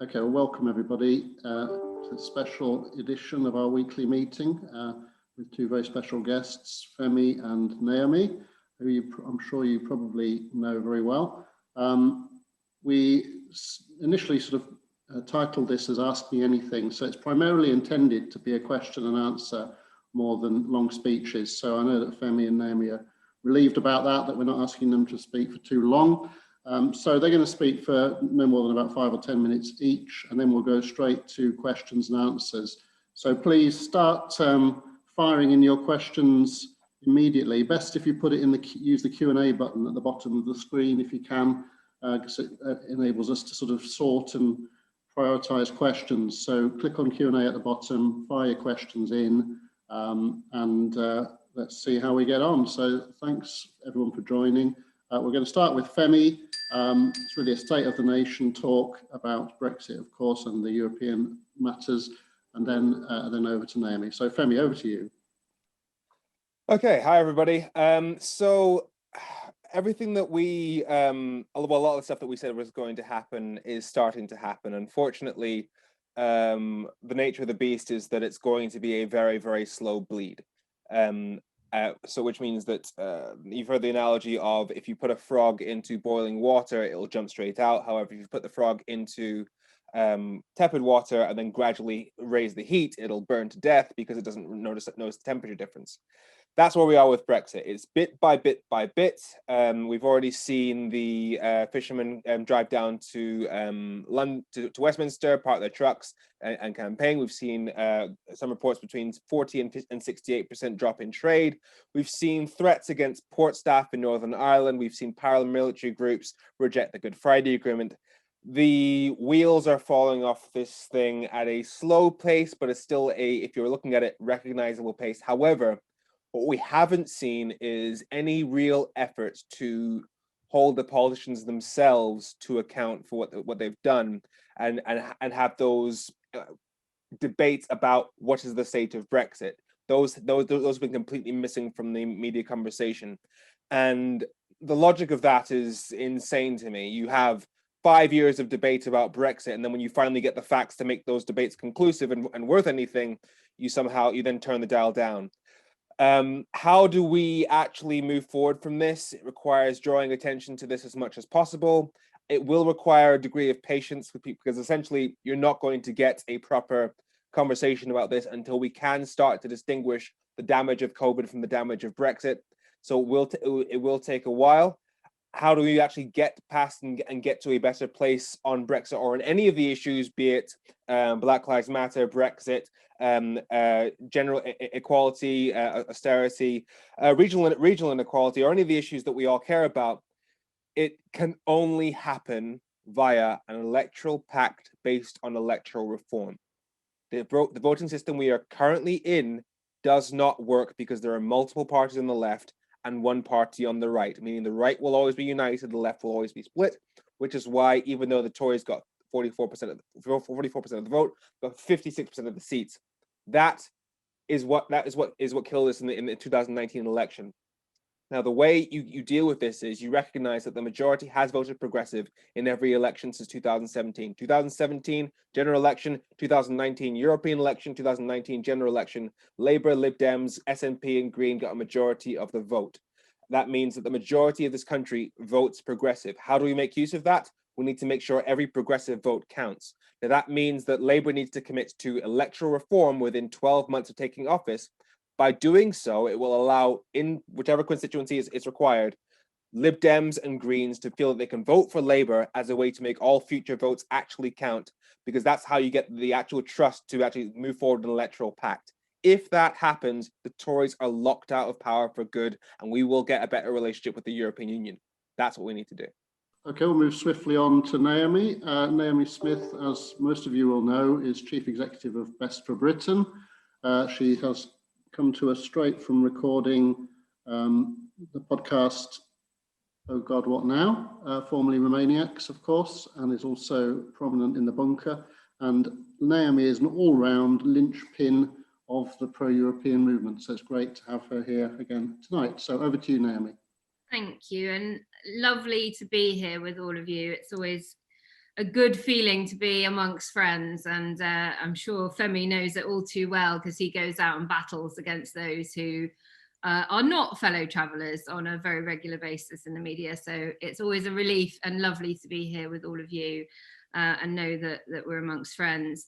Okay, well, welcome everybody to a special edition of our weekly meeting with two very special guests, Femi and Naomi, who I'm sure you probably know very well. We initially sort of titled this as Ask Me Anything, so it's primarily intended to be a question and answer more than long speeches. So I know that Femi and Naomi are relieved about that we're not asking them to speak for too long. So they're going to speak for no more than about 5 or 10 minutes each, and then we'll go straight to questions and answers. So please start firing in your questions immediately. Best if you put it in use the Q&A button at the bottom of the screen if you can, because it enables us to sort of sort and prioritize questions. So click on Q&A at the bottom, fire your questions in, and let's see how we get on. So thanks everyone for joining. We're going to start with Femi. It's really a State of the Nation talk about Brexit, of course, and the European matters, and then over to Naomi. So Femi, over to you. Okay, hi everybody. So everything that we, a lot of the stuff that we said was going to happen is starting to happen. Unfortunately, the nature of the beast is that it's going to be a very, very slow bleed. So which means that you've heard the analogy of if you put a frog into boiling water, it'll jump straight out. However, if you put the frog into tepid water and then gradually raise the heat, it'll burn to death because it doesn't notice the temperature difference. That's where we are with Brexit. It's bit by bit by bit. We've already seen the fishermen drive down to London, to Westminster, park their trucks and campaign. We've seen some reports between 40 and 68% drop in trade. We've seen threats against port staff in Northern Ireland. We've seen paramilitary groups reject the Good Friday Agreement. The wheels are falling off this thing at a slow pace, but it's still if you're looking at it, recognizable pace. However, what we haven't seen is any real efforts to hold the politicians themselves to account for what they've done and have those debates about what is the state of Brexit. Those have been completely missing from the media conversation. And the logic of that is insane to me. You have 5 years of debate about Brexit, and then when you finally get the facts to make those debates conclusive and worth anything, you then turn the dial down. How do we actually move forward from this? It requires drawing attention to this as much as possible. It will require a degree of patience with people because essentially you're not going to get a proper conversation about this until we can start to distinguish the damage of COVID from the damage of Brexit. So it will take a while. How do we actually get past and get to a better place on Brexit or on any of the issues, be it Black Lives Matter, Brexit, general equality, austerity, regional inequality, or any of the issues that we all care about? It can only happen via an electoral pact based on electoral reform. The voting system we are currently in does not work because there are multiple parties on the left and one party on the right, meaning the right will always be united, the left will always be split, which is why even though the Tories got 44% of the vote, got 56% of the seats, that is what killed us in the 2019 election. Now, the way you deal with this is you recognize that the majority has voted progressive in every election since 2017. 2017, general election, 2019, European election, 2019, general election, Labour, Lib Dems, SNP and Green got a majority of the vote. That means that the majority of this country votes progressive. How do we make use of that? We need to make sure every progressive vote counts. Now, that means that Labour needs to commit to electoral reform within 12 months of taking office. By doing so, it will allow, in whichever constituency is required, Lib Dems and Greens to feel that they can vote for Labour as a way to make all future votes actually count, because that's how you get the actual trust to actually move forward an electoral pact. If that happens, the Tories are locked out of power for good, and we will get a better relationship with the European Union. That's what we need to do. Okay, we'll move swiftly on to Naomi. Naomi Smith, as most of you will know, is Chief Executive of Best for Britain. She has come to us straight from recording the podcast Oh God, What Now? Formerly Remainiacs, of course, and is also prominent in the bunker. And Naomi is an all-round linchpin of the pro-European movement. So it's great to have her here again tonight. So over to you, Naomi. Thank you, and lovely to be here with all of you. It's always a good feeling to be amongst friends, and I'm sure Femi knows it all too well, because he goes out and battles against those who are not fellow travellers on a very regular basis in the media. So it's always a relief and lovely to be here with all of you and know that we're amongst friends.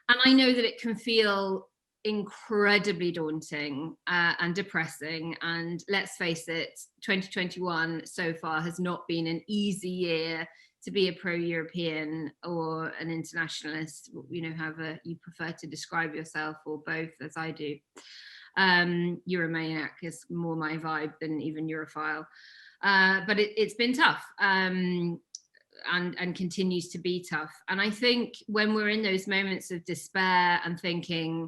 And I know that it can feel incredibly daunting and depressing, and let's face it, 2021 so far has not been an easy year to be a pro-European or an internationalist, you know, however you prefer to describe yourself, or both, as I do. Euromaniac is more my vibe than even Europhile, but it's been tough, and continues to be tough. And I think when we're in those moments of despair and thinking,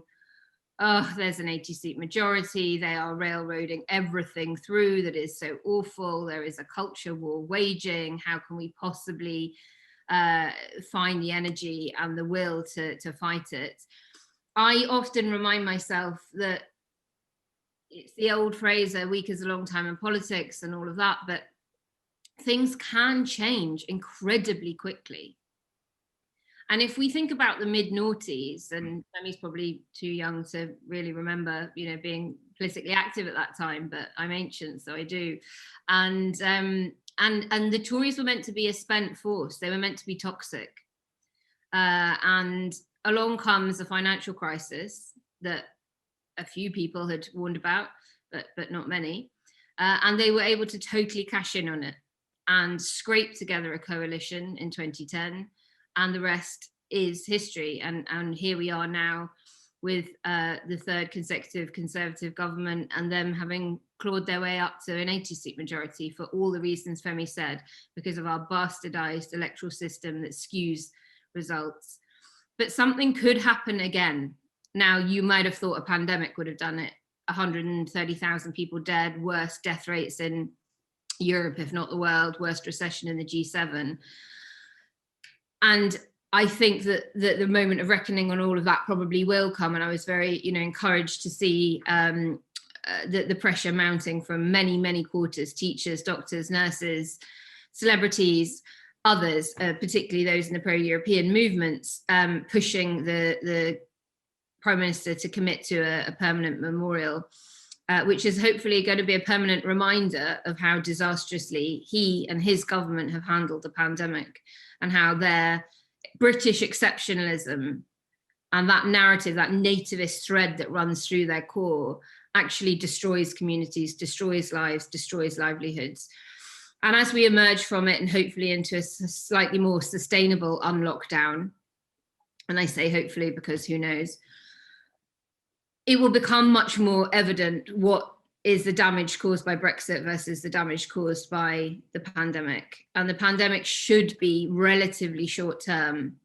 oh, there's an 80-seat majority, they are railroading everything through that is so awful, there is a culture war waging, how can we possibly find the energy and the will to fight it? I often remind myself that it's the old phrase, a week is a long time in politics and all of that, but things can change incredibly quickly. And if we think about the mid-noughties, and Femi's probably too young to really remember, you know, being politically active at that time, but I'm ancient, so I do. And the Tories were meant to be a spent force. They were meant to be toxic. And along comes a financial crisis that a few people had warned about, but not many. And they were able to totally cash in on it and scrape together a coalition in 2010. And the rest is history. And here we are now with the third consecutive Conservative government, and them having clawed their way up to an 80-seat majority for all the reasons Femi said, because of our bastardized electoral system that skews results. But something could happen again. Now, you might have thought a pandemic would have done it. 130,000 people dead, worst death rates in Europe, if not the world, worst recession in the G7. And I think that the moment of reckoning on all of that probably will come. And I was very, you know, encouraged to see the pressure mounting from many, many quarters: teachers, doctors, nurses, celebrities, others, particularly those in the pro-European movements, pushing the Prime Minister to commit to a permanent memorial, which is hopefully going to be a permanent reminder of how disastrously he and his government have handled the pandemic, and how their British exceptionalism and that narrative, that nativist thread that runs through their core, actually destroys communities, destroys lives, destroys livelihoods. And as we emerge from it, and hopefully into a slightly more sustainable unlockdown, and I say hopefully because who knows, it will become much more evident what is the damage caused by Brexit versus the damage caused by the pandemic. And the pandemic should be relatively short term.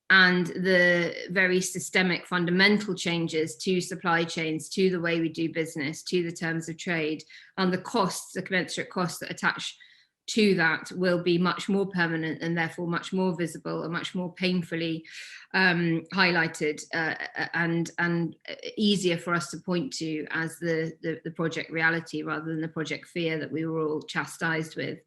And the very systemic fundamental changes to supply chains, to the way we do business, to the terms of trade, and the costs, the commensurate costs that attach to that, will be much more permanent, and therefore much more visible and much more painfully highlighted, and easier for us to point to as the project reality, rather than the project fear that we were all chastised with.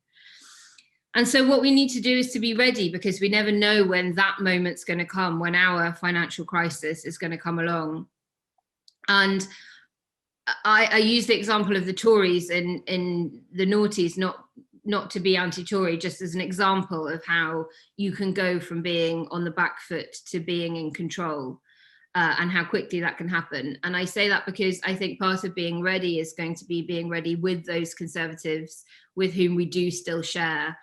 And so what we need to do is to be ready, because we never know when that moment's going to come, when our financial crisis is going to come along. And I use the example of the Tories in the noughties, not to be anti-Tory, just as an example of how you can go from being on the back foot to being in control, and how quickly that can happen. And I say that because I think part of being ready is going to be being ready with those Conservatives with whom we do still share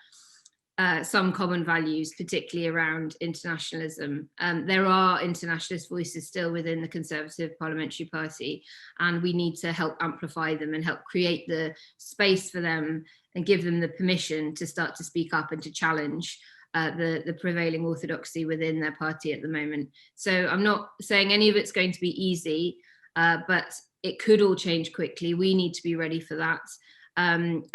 some common values, particularly around internationalism. There are internationalist voices still within the Conservative Parliamentary Party, and we need to help amplify them and help create the space for them and give them the permission to start to speak up and to challenge the prevailing orthodoxy within their party at the moment. So I'm not saying any of it's going to be easy, but it could all change quickly. We need to be ready for that. And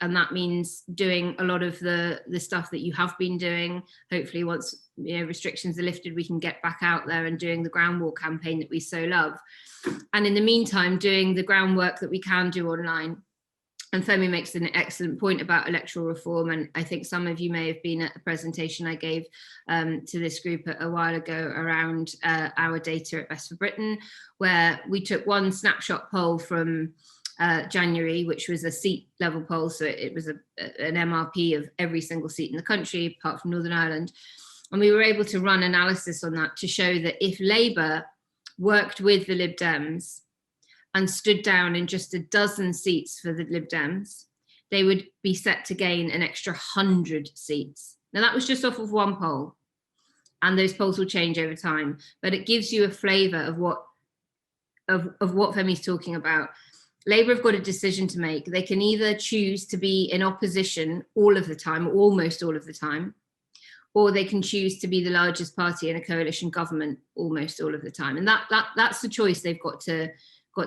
that means doing a lot of the stuff that you have been doing. Hopefully once, you know, restrictions are lifted, we can get back out there and doing the ground war campaign that we so love. And in the meantime, doing the groundwork that we can do online. And Femi makes an excellent point about electoral reform. And I think some of you may have been at the presentation I gave to this group a while ago around our data at Best for Britain, where we took one snapshot poll from January, which was a seat level poll. So it was an MRP of every single seat in the country, apart from Northern Ireland. And we were able to run analysis on that to show that if Labour worked with the Lib Dems and stood down in just a dozen seats for the Lib Dems, they would be set to gain an extra 100 seats. Now that was just off of one poll, and those polls will change over time, but it gives you a flavour of what Femi's talking about. Labour have got a decision to make. They can either choose to be in opposition all of the time, or almost all of the time, or they can choose to be the largest party in a coalition government almost all of the time. And that's the choice they've got to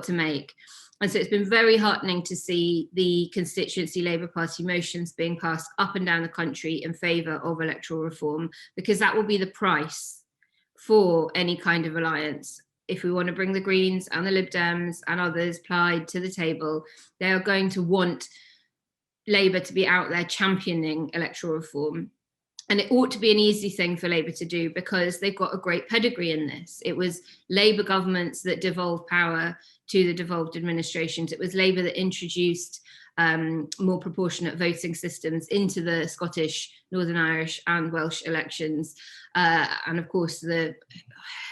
make. And so it's been very heartening to see the constituency Labour Party motions being passed up and down the country in favour of electoral reform, because that will be the price for any kind of alliance. If we want to bring the Greens and the Lib Dems and others plied to the table, they are going to want Labour to be out there championing electoral reform. And it ought to be an easy thing for Labour to do, because they've got a great pedigree in this. It was Labour governments that devolved power to the devolved administrations. It was Labour that introduced more proportionate voting systems into the Scottish, Northern Irish and Welsh elections. And of course, the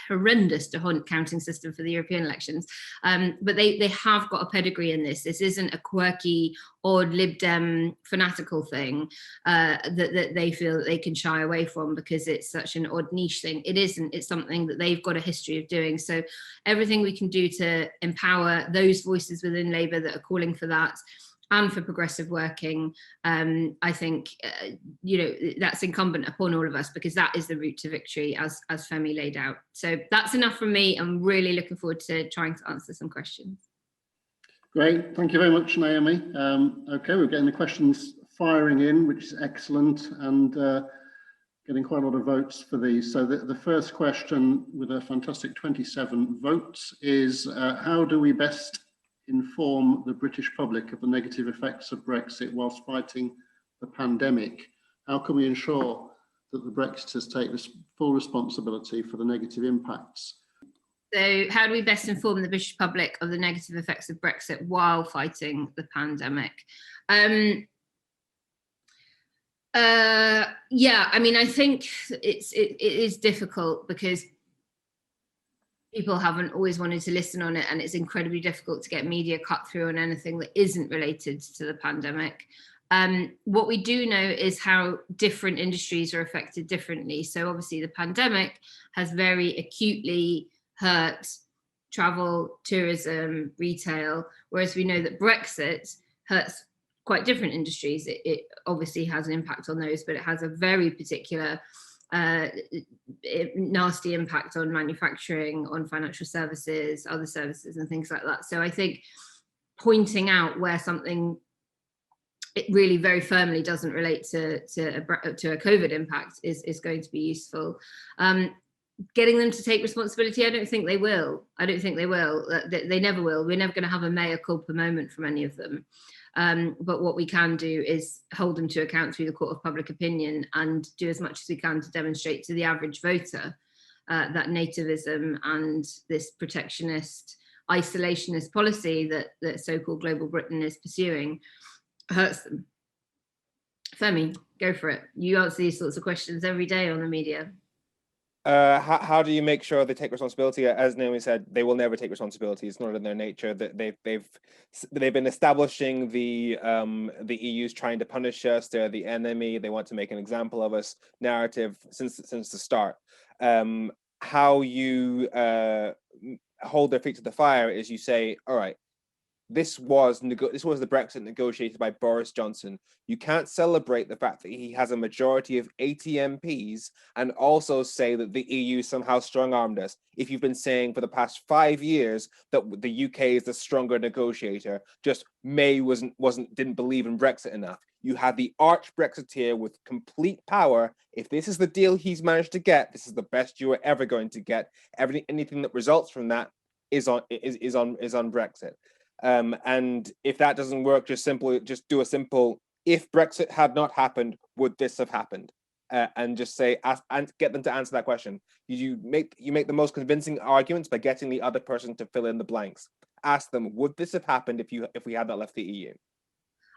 horrendous DeHunt counting system for the European elections. But they have got a pedigree in this. This isn't a quirky, odd Lib Dem fanatical thing that they feel that they can shy away from because it's such an odd niche thing. It isn't. It's something that they've got a history of doing. So everything we can do to empower those voices within Labour that are calling for that, and for progressive working, I think, that's incumbent upon all of us, because that is the route to victory, as Femi laid out. So that's enough from me. I'm really looking forward to trying to answer some questions. Great, thank you very much, Naomi. Okay, we're getting the questions firing in, which is excellent, and getting quite a lot of votes for these. So the first question, with a fantastic 27 votes, is how do we best inform the British public of the negative effects of Brexit whilst fighting the pandemic? How can we ensure that the Brexiters take full responsibility for the negative impacts? So how do we best inform the British public of the negative effects of Brexit while fighting the pandemic? Yeah, I mean, I think it is difficult because people haven't always wanted to listen on it, and it's incredibly difficult to get media cut through on anything that isn't related to the pandemic. What we do know is how different industries are affected differently. So obviously the pandemic has very acutely hurt travel, tourism, retail, whereas we know that Brexit hurts quite different industries. It obviously has an impact on those, but it has a very particular nasty impact on manufacturing, on financial services, other services and things like that. So I think pointing out where something it really very firmly doesn't relate to a COVID impact is going to be useful. Getting them to take responsibility, I don't think they will. I don't think they will. They never will. We're never going to have a mea culpa moment from any of them. But what we can do is hold them to account through the court of public opinion and do as much as we can to demonstrate to the average voter that nativism and this protectionist, isolationist policy that so-called global Britain is pursuing hurts them. Femi, go for it. You answer these sorts of questions every day on the media. How do you make sure they take responsibility? As Naomi said, they will never take responsibility. It's not in their nature. That they've been establishing the EU's trying to punish us. They're the enemy. They want to make an example of us narrative since the start. How you hold their feet to the fire is you say, all right, this was the Brexit negotiated by Boris Johnson. You can't celebrate the fact that he has a majority of 80 MPs and also say that the EU somehow strong-armed us. If you've been saying for the past 5 years that the UK is the stronger negotiator, just May didn't believe in Brexit enough. You had the arch Brexiteer with complete power. If this is the deal he's managed to get, this is the best you are ever going to get. Anything that results from that is on Brexit. And if that doesn't work, just do a simple, if Brexit had not happened, would this have happened? And just say, and get them to answer that question. You make the most convincing arguments by getting the other person to fill in the blanks. Ask them, would this have happened if we had not left the EU?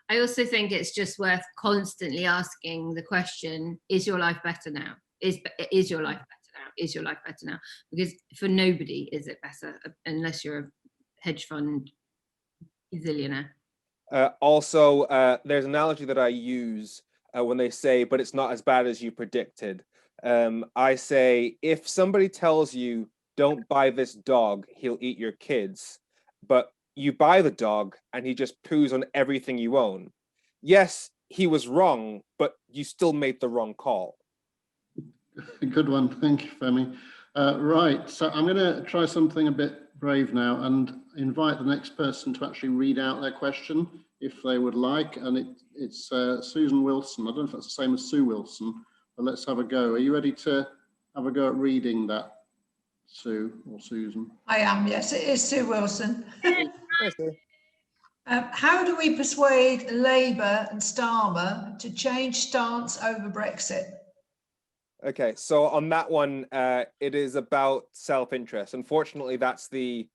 I also think it's just worth constantly asking the question, is your life better now? Is your life better now? Is your life better now? Because for nobody is it better, unless you're a hedge fund zillionaire. Also, there's an analogy that I use when they say, but it's not as bad as you predicted. I say, if somebody tells you, don't buy this dog, he'll eat your kids, but you buy the dog and he just poos on everything you own. Yes, he was wrong, but you still made the wrong call. Good one. Thank you, Femi. Right, so I'm going to try something a bit brave now and invite the next person to actually read out their question if they would like. And it's Susan Wilson. I don't know if that's the same as Sue Wilson, but let's have a go. Are you ready to have a go at reading that, Sue or Susan? I am, yes, it is Sue Wilson. Hi, Sue. How do we persuade Labour and Starmer to change stance over Brexit? Okay, so on that one, it is about self-interest. Unfortunately, that's the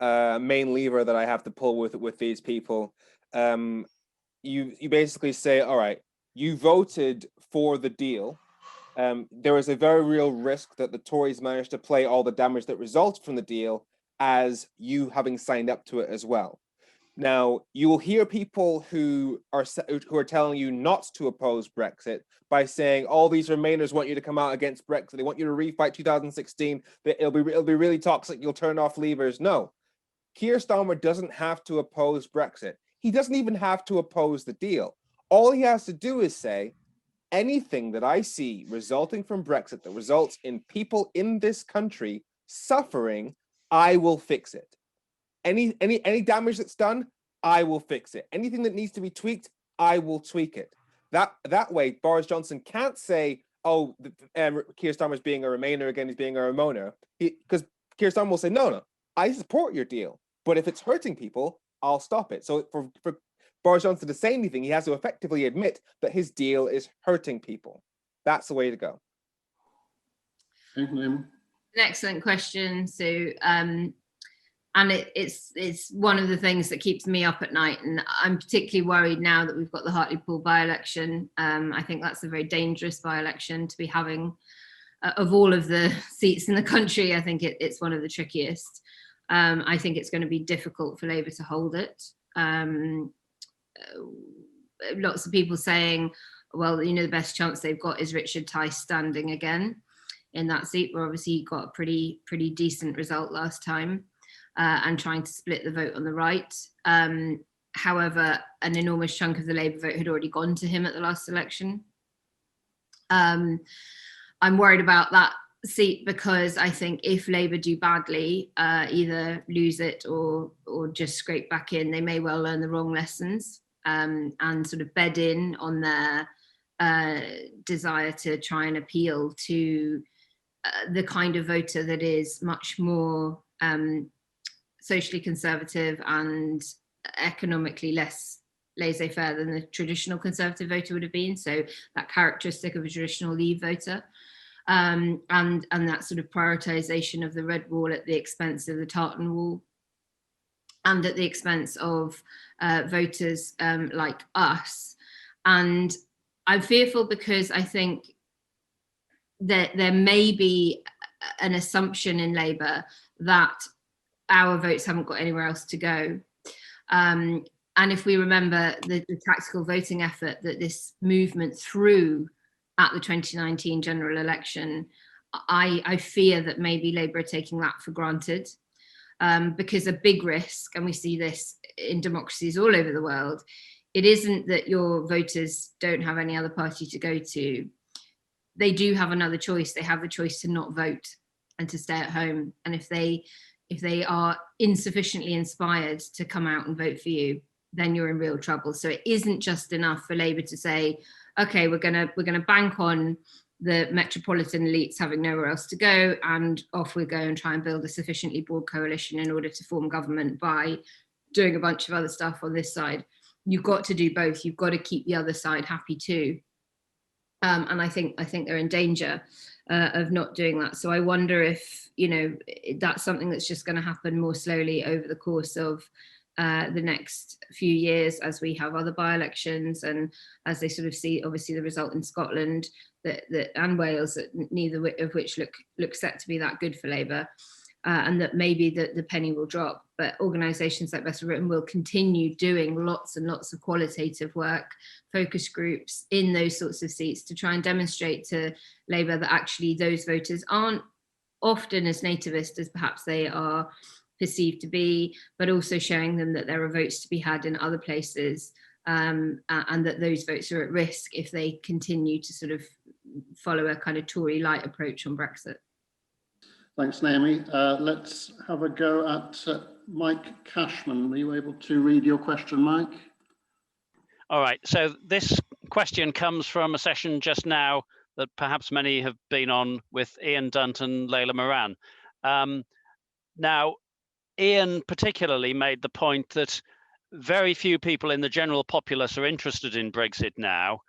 main lever that I have to pull with these people. You basically say, all right, you voted for the deal. There is a very real risk that the Tories managed to play all the damage that results from the deal as you having signed up to it as well. Now, you will hear people who are telling you not to oppose Brexit by saying, all these Remainers want you to come out against Brexit. They want you to refight 2016. It'll be really toxic. You'll turn off Leavers. No, Keir Starmer doesn't have to oppose Brexit. He doesn't even have to oppose the deal. All he has to do is say, anything that I see resulting from Brexit that results in people in this country suffering, I will fix it. Any damage that's done, I will fix it. Anything that needs to be tweaked, I will tweak it. That way, Boris Johnson can't say, oh, Keir Starmer's being a Remainer again, he's being a Remoaner. Because Keir Starmer will say, no, I support your deal. But if it's hurting people, I'll stop it. So for Boris Johnson to say anything, he has to effectively admit that his deal is hurting people. That's the way to go. An excellent question, Sue. And it's one of the things that keeps me up at night. And I'm particularly worried now that we've got the Hartlepool by-election. I think that's a very dangerous by-election to be having. Of all of the seats in the country, I think it's one of the trickiest. I think it's going to be difficult for Labour to hold it. Lots of people saying, well, the best chance they've got is Richard Tice standing again in that seat, where obviously he got a pretty decent result last time. And trying to split the vote on the right. However, an enormous chunk of the Labour vote had already gone to him at the last election. I'm worried about that seat because I think if Labour do badly, either lose it or just scrape back in, they may well learn the wrong lessons and sort of bed in on their desire to try and appeal to the kind of voter that is much more socially conservative and economically less laissez-faire than the traditional Conservative voter would have been. So that characteristic of a traditional Leave voter, and that sort of prioritisation of the red wall at the expense of the tartan wall, and at the expense of voters like us. And I'm fearful because I think that there may be an assumption in Labour that our votes haven't got anywhere else to go. And if we remember the tactical voting effort that this movement threw at the 2019 general election, I fear that maybe Labour are taking that for granted, because a big risk, and we see this in democracies all over the world, it isn't that your voters don't have any other party to go to. They do have another choice. They have the choice to not vote and to stay at home. And if they are insufficiently inspired to come out and vote for you, then you're in real trouble. So it isn't just enough for Labour to say, okay, we're gonna bank on the metropolitan elites having nowhere else to go, and off we go and try and build a sufficiently broad coalition in order to form government by doing a bunch of other stuff on this side. You've got to do both. You've got to keep the other side happy too. And I think they're in danger of not doing that. So I wonder if, you know, that's something that's just going to happen more slowly over the course of the next few years, as we have other by-elections and as they sort of see, obviously, the result in Scotland and Wales, neither of which look set to be that good for Labour. And that maybe the penny will drop, but organisations like Better Britain will continue doing lots and lots of qualitative work, focus groups in those sorts of seats to try and demonstrate to Labour that actually those voters aren't often as nativist as perhaps they are perceived to be, but also showing them that there are votes to be had in other places, and that those votes are at risk if they continue to sort of follow a kind of Tory light approach on Brexit. Thanks, Naomi. Let's have a go at Mike Cashman. Are you able to read your question, Mike? All right, so this question comes from a session just now that perhaps many have been on with Ian Dunt and Layla Moran. Now, Ian particularly made the point that very few people in the general populace are interested in Brexit now,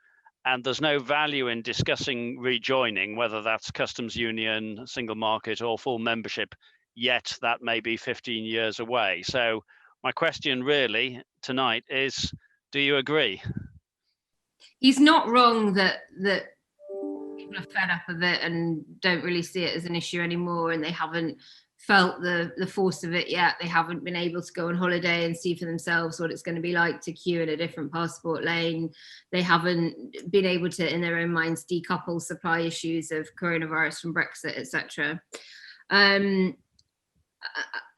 and there's no value in discussing rejoining, whether that's customs union, single market, or full membership, yet that may be 15 years away. So my question really tonight is, do you agree? He's not wrong that people are fed up of it and don't really see it as an issue anymore, and they haven't felt the force of it yet. They haven't been able to go on holiday and see for themselves what it's going to be like to queue in a different passport lane. They haven't been able to, in their own minds, decouple supply issues of coronavirus from Brexit, etc. Where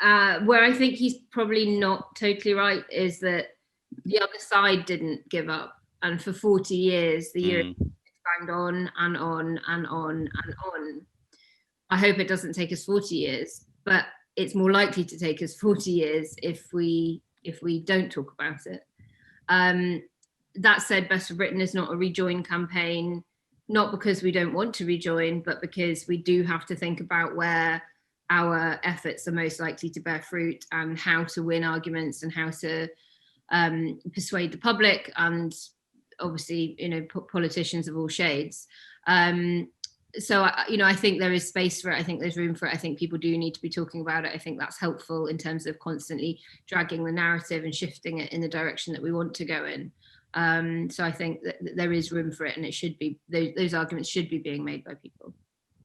I think he's probably not totally right is that the other side didn't give up, and for 40 years the Europe banged on and on and on and on. I hope it doesn't take us 40 years, but it's more likely to take us 40 years if we don't talk about it. That said, Better Britain is not a rejoin campaign, not because we don't want to rejoin, but because we do have to think about where our efforts are most likely to bear fruit and how to win arguments and how to persuade the public and obviously, you know, politicians of all shades. So, you know, I think there is space for it. I think there's room for it. I think people do need to be talking about it. I think that's helpful in terms of constantly dragging the narrative and shifting it in the direction that we want to go in. So I think that there is room for it, and it should be, those arguments should be being made by people.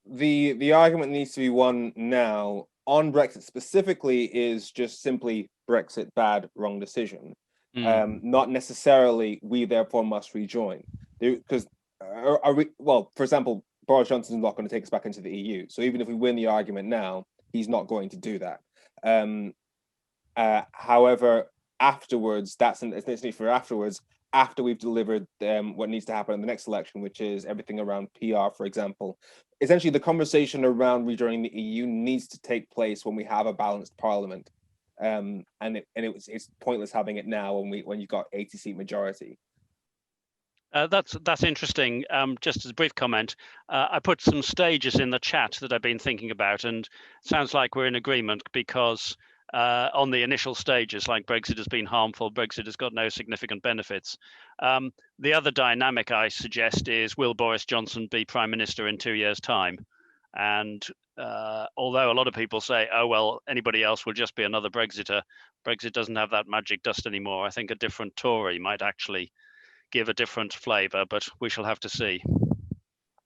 The argument needs to be won now on Brexit specifically is just simply Brexit bad, wrong decision. Not necessarily we therefore must rejoin. Because, well, for example, Boris Johnson is not going to take us back into the EU. So even if we win the argument now, he's not going to do that. However, afterwards, that's essentially for afterwards, after we've delivered what needs to happen in the next election, which is everything around PR, for example. Essentially, the conversation around rejoining the EU needs to take place when we have a balanced parliament. And it's pointless having it now when you've got 80-seat majority. That's interesting. Just as a brief comment, I put some stages in the chat that I've been thinking about, and it sounds like we're in agreement because on the initial stages, like Brexit has been harmful, Brexit has got no significant benefits. The other dynamic I suggest is, will Boris Johnson be Prime Minister in 2 years' time? And although a lot of people say, oh, well, anybody else will just be another Brexiter, Brexit doesn't have that magic dust anymore. I think a different Tory might actually give a different flavour, but we shall have to see.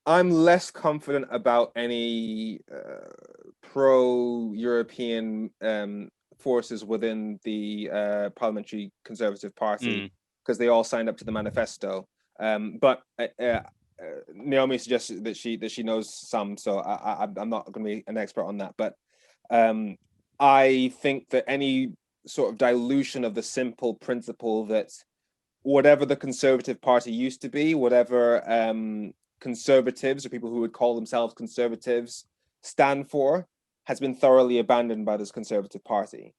I'm less confident about any pro-European forces within the Parliamentary Conservative Party because they all signed up to the manifesto. But Naomi suggested that she knows some, so I'm not going to be an expert on that. But I think that any sort of dilution of the simple principle that whatever the Conservative Party used to be, whatever conservatives or people who would call themselves conservatives stand for, has been thoroughly abandoned by this Conservative Party.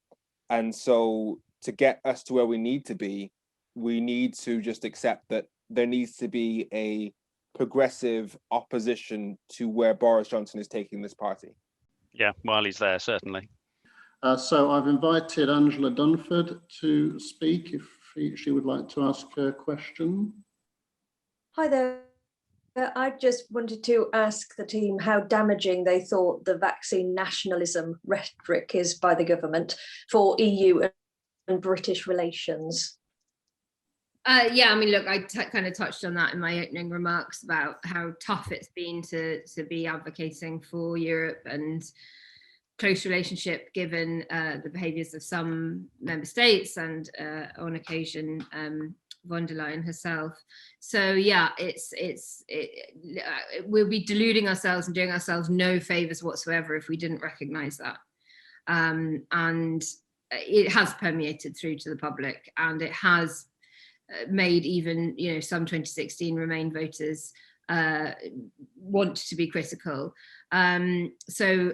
And so to get us to where we need to be, we need to just accept that there needs to be a progressive opposition to where Boris Johnson is taking this party. Yeah, while he's there, certainly. So I've invited Angela Dunford to speak if she would like to ask a question. Hi there. I just wanted to ask the team how damaging they thought the vaccine nationalism rhetoric is by the government for EU and British relations. Yeah, I mean, look, I kind of touched on that in my opening remarks about how tough it's been to be advocating for Europe and close relationship given the behaviours of some member states and on occasion von der Leyen herself. So yeah, we'll be deluding ourselves and doing ourselves no favours whatsoever if we didn't recognise that. And it has permeated through to the public, and it has made even, you know, some 2016 Remain voters want to be critical. So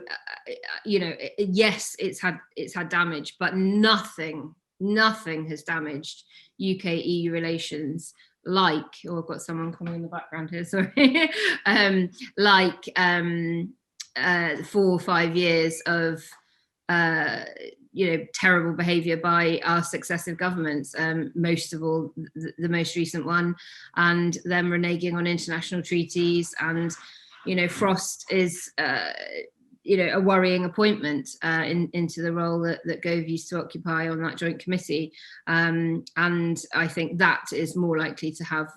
you know, yes, it's had damage, but nothing has damaged UK-EU relations like, oh, I've got someone coming in the background here, sorry, like 4 or 5 years of you know, terrible behaviour by our successive governments, most of all the most recent one, and them reneging on international treaties. And you know, Frost is you know, a worrying appointment into the role that Gove used to occupy on that joint committee, and I think that is more likely to have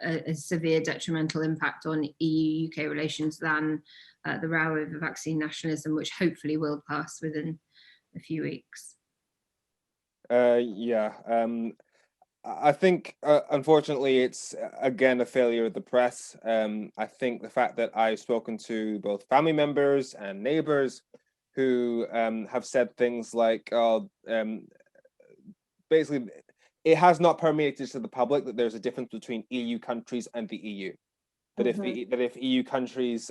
a severe detrimental impact on EU-UK relations than the row over vaccine nationalism, which hopefully will pass within a few weeks. Yeah, I think unfortunately it's again a failure of the press. I think the fact that I've spoken to both family members and neighbors who have said things like, basically it has not permeated to the public that there's a difference between EU countries and the EU. That if EU countries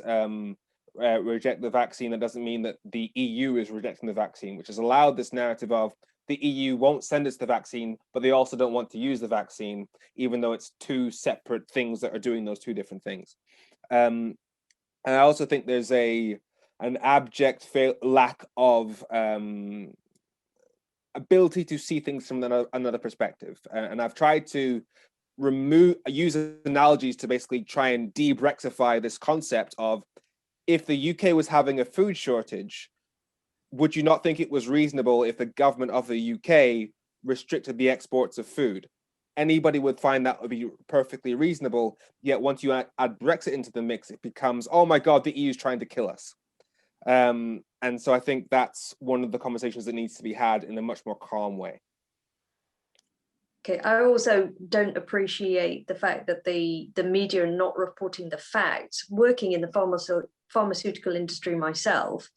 reject the vaccine, that doesn't mean that the EU is rejecting the vaccine, which has allowed this narrative of the EU won't send us the vaccine, but they also don't want to use the vaccine, even though it's two separate things that are doing those two different things. And I also think there's an abject lack of ability to see things from another perspective. And I've tried to use analogies to basically try and de-Brexify this concept of, if the UK was having a food shortage, would you not think it was reasonable if the government of the UK restricted the exports of food? Anybody would find that would be perfectly reasonable. Yet once you add Brexit into the mix, it becomes, oh my God, the EU is trying to kill us. And so I think that's one of the conversations that needs to be had in a much more calm way. Okay, I also don't appreciate the fact that the media are not reporting the facts. Working in the pharmaceutical industry myself,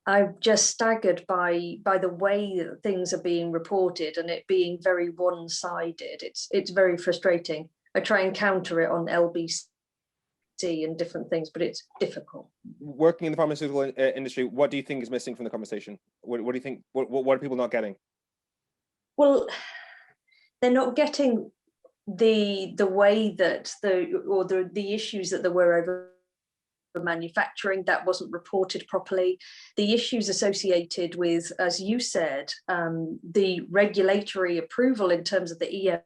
I'm just staggered by the way that things are being reported and it being very one-sided. It's very frustrating. I try and counter it on LBC and different things, but it's difficult. Working in the pharmaceutical industry, what do you think is missing from the conversation? What do you think? What are people not getting? Well, they're not getting the way that the issues that there were over manufacturing that wasn't reported properly, the issues associated with, as you said, the regulatory approval in terms of the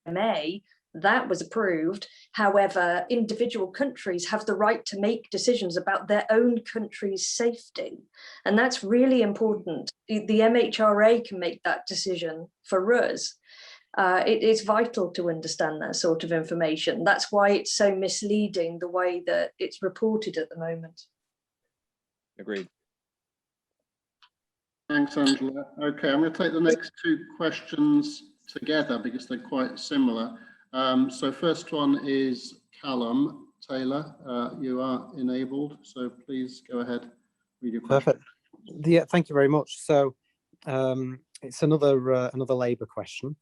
EMA, that was approved. However, individual countries have the right to make decisions about their own country's safety. And that's really important. The MHRA can make that decision for us. It is vital to understand that sort of information. That's why it's so misleading, the way that it's reported at the moment. Agreed. Thanks, Angela. Okay, I'm going to take the next two questions together because they're quite similar. So first one is Callum Taylor. You are enabled, so please go ahead, read your question. Perfect. Yeah, thank you very much. So it's another Labour question.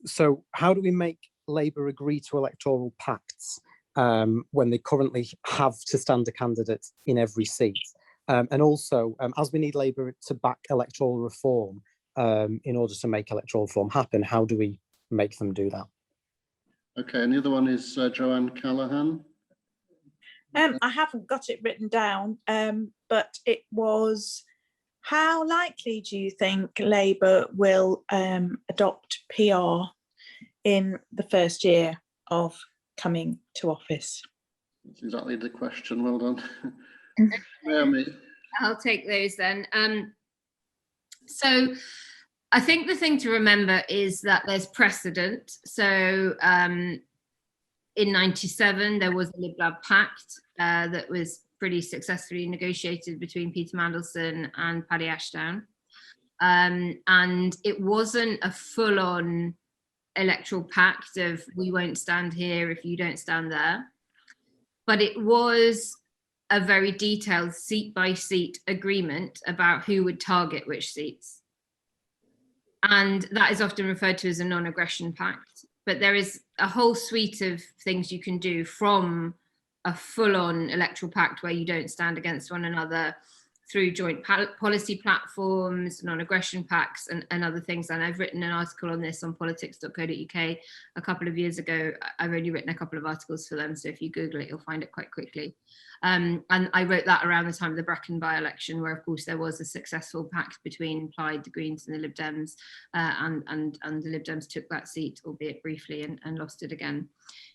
So how do we make Labour agree to electoral pacts when they currently have to stand a candidate in every seat? And also, as we need Labour to back electoral reform in order to make electoral reform happen, how do we make them do that? Okay, and the other one is Joanne Callaghan. I haven't got it written down, but it was how likely do you think Labour will adopt PR in the first year of coming to office? That's exactly the question. Well done. Naomi. I'll take those then. So I think the thing to remember is that there's precedent. So in '97, there was a Lib Lab Pact that was pretty successfully negotiated between Peter Mandelson and Paddy Ashdown. And it wasn't a full-on electoral pact of we won't stand here if you don't stand there. But it was a very detailed seat-by-seat agreement about who would target which seats. And that is often referred to as a non-aggression pact. But there is a whole suite of things you can do, from a full-on electoral pact where you don't stand against one another, through joint policy platforms, non-aggression pacts, and other things. And I've written an article on this on politics.co.uk a couple of years ago. I've only written a couple of articles for them, so if you Google it, you'll find it quite quickly. And I wrote that around the time of the Brecon by-election, where of course there was a successful pact between Plaid, the Greens and the Lib Dems, and the Lib Dems took that seat, albeit briefly, and lost it again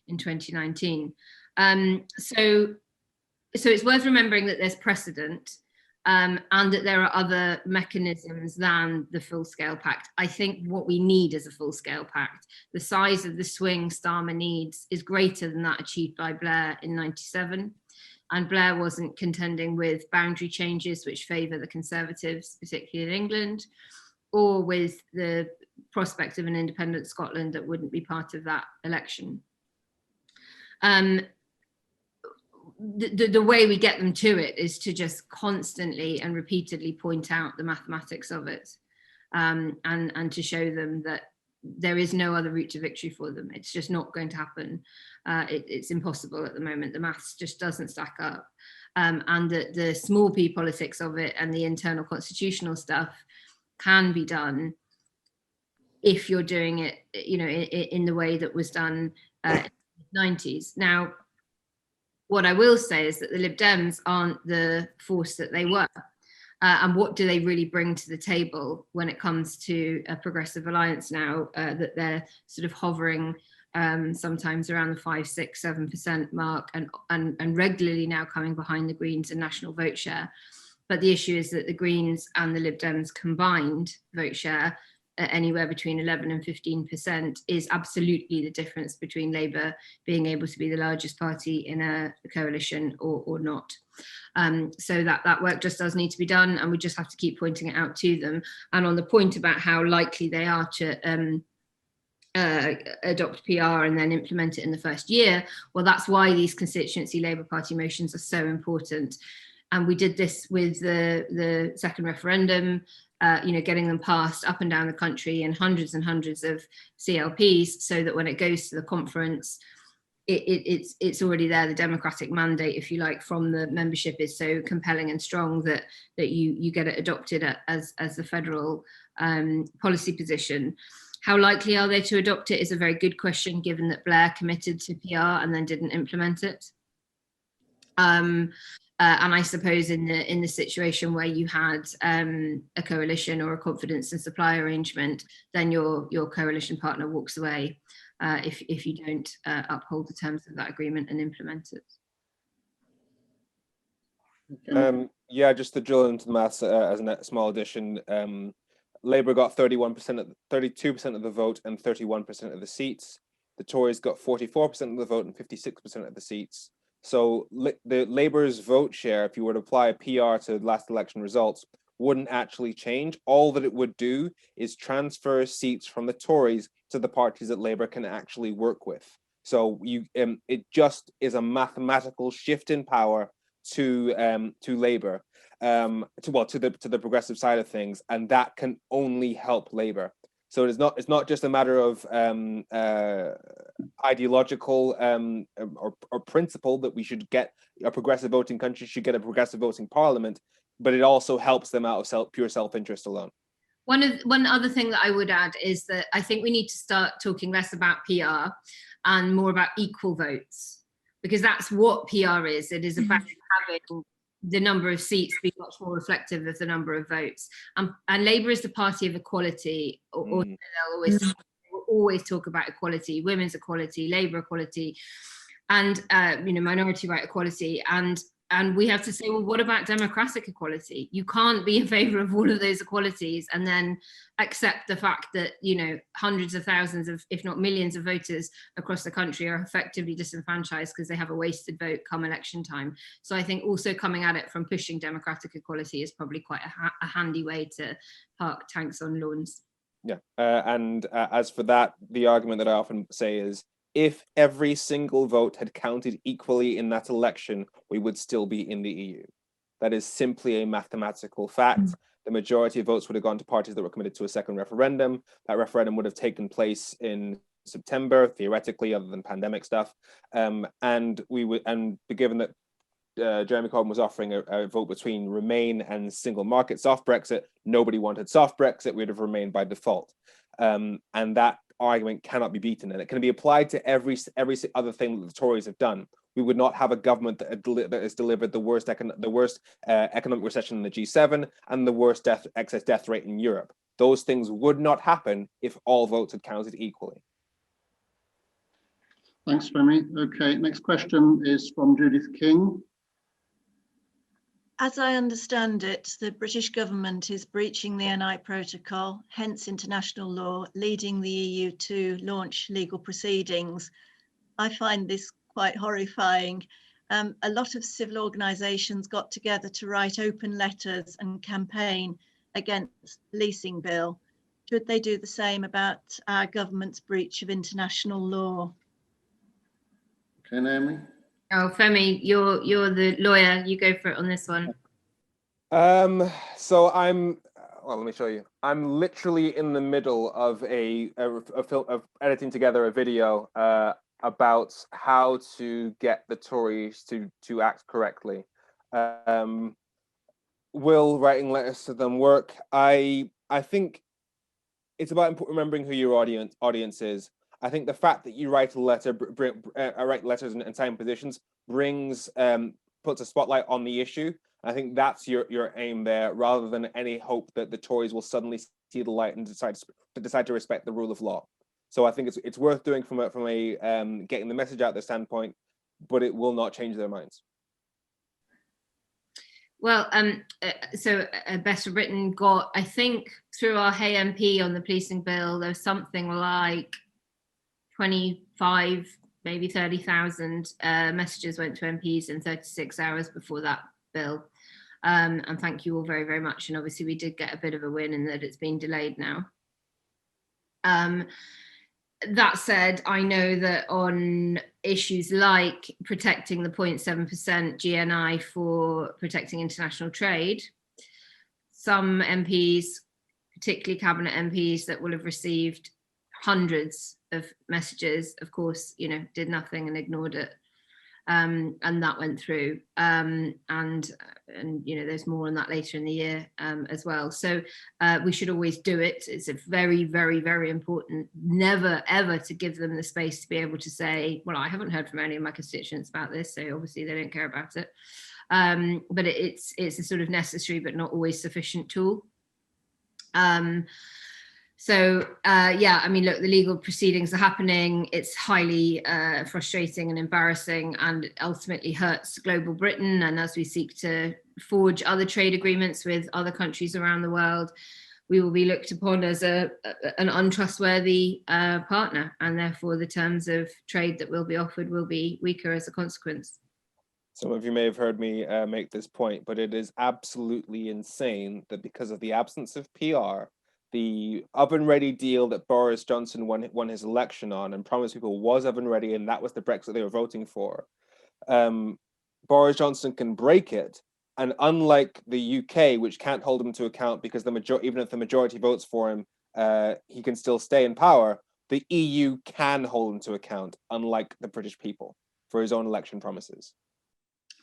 in 2019. So it's worth remembering that there's precedent, and that there are other mechanisms than the full-scale pact. I think what we need is a full-scale pact. The size of the swing Starmer needs is greater than that achieved by Blair in '97. And Blair wasn't contending with boundary changes which favour the Conservatives, particularly in England, or with the prospect of an independent Scotland that wouldn't be part of that election. The way we get them to it is to just constantly and repeatedly point out the mathematics of it, and to show them that there is no other route to victory for them. It's just not going to happen. It's impossible at the moment. The maths just doesn't stack up. And that the small p politics of it and the internal constitutional stuff can be done if you're doing it, you know, in the way that was done in the 90s. Now, what I will say is that the Lib Dems aren't the force that they were. And what do they really bring to the table when it comes to a progressive alliance now, that they're sort of hovering sometimes around the 5, 6, 7% mark, and regularly now coming behind the Greens in national vote share. But the issue is that the Greens and the Lib Dems combined vote share anywhere between 11 and 15% is absolutely the difference between Labour being able to be the largest party in a coalition or not. So that work just does need to be done, and we just have to keep pointing it out to them. And on the point about how likely they are to adopt PR and then implement it in the first year, well, that's why these constituency Labour Party motions are so important. And we did this with the second referendum, getting them passed up and down the country in hundreds and hundreds of CLPs, so that when it goes to the conference, it's already there. The democratic mandate, if you like, from the membership is so compelling and strong that you get it adopted as the federal policy position. How likely are they to adopt it is a very good question, given that Blair committed to PR and then didn't implement it. And I suppose in the situation where you had a coalition or a confidence and supply arrangement, then your coalition partner walks away if you don't uphold the terms of that agreement and implement it. Yeah, just to drill into the maths as a small addition, Labour got 32% of the vote and 31% of the seats. The Tories got 44% of the vote and 56% of the seats. So the Labour's vote share, if you were to apply a PR to last election results, wouldn't actually change. All that it would do is transfer seats from the Tories to the parties that Labour can actually work with. So it just is a mathematical shift in power to Labour, to the progressive side of things, and that can only help Labour. So it's not just a matter of ideological or principle that we should get a progressive voting country should get a progressive voting parliament, but it also helps them out of pure self-interest alone. One other thing that I would add is that I think we need to start talking less about PR and more about equal votes, because that's what PR is. It is about having the number of seats be much more reflective of the number of votes. And Labour is the party of equality, or they'll always talk about equality, women's equality, Labour equality, and minority right equality. And we have to say, well, what about democratic equality? You can't be in favour of all of those equalities and then accept the fact that, hundreds of thousands of, if not millions of voters across the country are effectively disenfranchised because they have a wasted vote come election time. So I think also coming at it from pushing democratic equality is probably quite a handy way to park tanks on lawns. Yeah, and as for that, the argument that I often say is, if every single vote had counted equally in that election, we would still be in the EU. That is simply a mathematical fact. The majority of votes would have gone to parties that were committed to a second referendum. That referendum would have taken place in September, theoretically, other than pandemic stuff. And given that Jeremy Corbyn was offering a vote between Remain and single market soft Brexit, nobody wanted soft Brexit, we'd have remained by default. And that argument cannot be beaten, and it can be applied to every other thing that the Tories have done. We would not have a government that has delivered the worst economic recession in the G7 and the worst excess death rate in Europe. Those things would not happen if all votes had counted equally. Thanks, Femi. Okay, next question is from Judith King. As I understand it, the British government is breaching the NI protocol, hence international law, leading the EU to launch legal proceedings. I find this quite horrifying. A lot of civil organisations got together to write open letters and campaign against the leasing bill. Should they do the same about our government's breach of international law? Okay, Naomi. Oh, Femi, you're the lawyer. You go for it on this one. So well, let me show you. I'm literally in the middle of of editing together a video about how to get the Tories to act correctly. Will writing letters to them work? I think it's about remembering who your audience is. I think the fact that you write a letter, write letters and sign positions puts a spotlight on the issue. I think that's your aim there, rather than any hope that the Tories will suddenly see the light and decide to respect the rule of law. So I think it's worth doing from a getting the message out there standpoint, but it will not change their minds. Well, so Better Britain got, I think, through our Hey MP on the policing bill, there was something like 25, maybe 30,000 messages went to MPs in 36 hours before that bill. And thank you all very, very much. And obviously we did get a bit of a win in that it's been delayed now. That said, I know that on issues like protecting the 0.7% GNI for protecting international trade, some MPs, particularly cabinet MPs that will have received hundreds of messages, of course, did nothing and ignored it. And that went through. And there's more on that later in the year as well. So we should always do it. It's a very, very, very important, never, ever to give them the space to be able to say, well, I haven't heard from any of my constituents about this, so obviously they don't care about it. But it's a sort of necessary but not always sufficient tool. So yeah, I mean, look, the legal proceedings are happening. It's highly frustrating and embarrassing, and ultimately hurts global Britain. And as we seek to forge other trade agreements with other countries around the world, we will be looked upon as an untrustworthy partner, and therefore the terms of trade that will be offered will be weaker as a consequence. Some of you may have heard me make this point, but it is absolutely insane that because of the absence of PR, the oven-ready deal that Boris Johnson won his election on and promised people was oven-ready, and that was the Brexit they were voting for. Boris Johnson can break it, and unlike the UK, which can't hold him to account because even if the majority votes for him, he can still stay in power, the EU can hold him to account, unlike the British people, for his own election promises.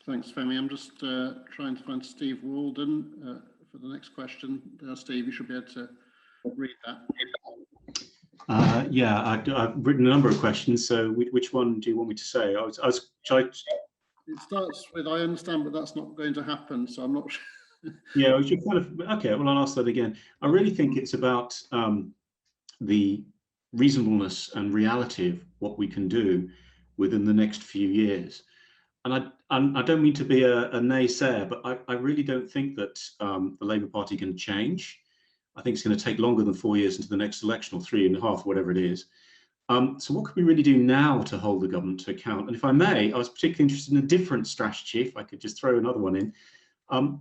Thanks, Femi. I'm just trying to find Steve Walden for the next question. Steve, you should be able to read that. Yeah, I've written a number of questions, so which one do you want me to say? It starts with, I understand, but that's not going to happen, so I'm not sure. Yeah, I should kind of, okay, well, I'll ask that again. I really think it's about the reasonableness and reality of what we can do within the next few years. And I don't mean to be a naysayer, but I really don't think that the Labour Party can change. I think it's going to take longer than 4 years into the next election, or 3.5, whatever it is. So what can we really do now to hold the government to account? And if I may, I was particularly interested in a different strategy, if I could just throw another one in.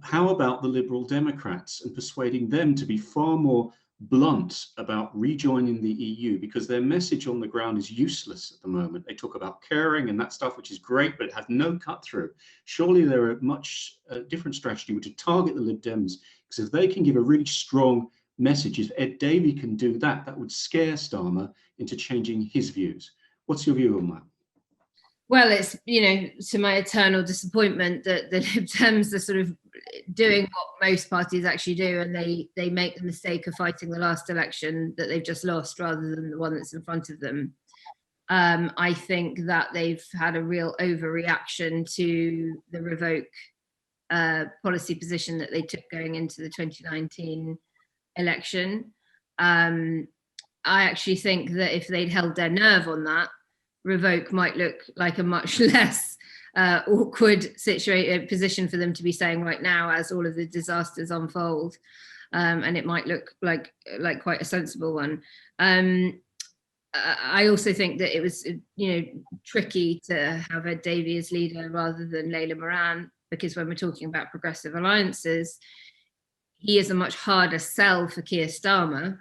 How about the Liberal Democrats and persuading them to be far more blunt about rejoining the EU, because their message on the ground is useless at the moment. They talk about caring and that stuff, which is great, but it has no cut through. Surely there are much different strategy to target the Lib Dems, because if they can give a really strong message, if Ed Davey can do that, that would scare Starmer into changing his views. What's your view on that? Well, it's, you know, to my eternal disappointment that the Lib Dems are sort of doing what most parties actually do, and they make the mistake of fighting the last election that they've just lost rather than the one that's in front of them. I think that they've had a real overreaction to the revoke policy position that they took going into the 2019 election. I actually think that if they'd held their nerve on that, revoke might look like a much less awkward position for them to be saying right now as all of the disasters unfold, and it might look like quite a sensible one. I also think that it was, you know, tricky to have Ed Davey as leader rather than Layla Moran, because when we're talking about progressive alliances, he is a much harder sell for Keir Starmer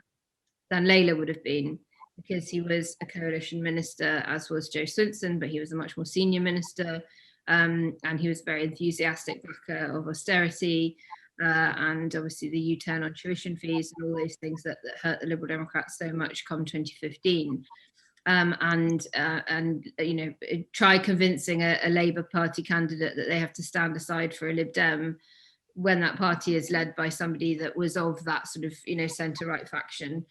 than Layla would have been, because he was a coalition minister, as was Joe Swinson, but he was a much more senior minister, and he was a very enthusiastic backer of austerity, and obviously the U-turn on tuition fees and all those things that hurt the Liberal Democrats so much come 2015. And you know, try convincing a Labour Party candidate that they have to stand aside for a Lib Dem when that party is led by somebody that was of that sort of, you know, centre-right faction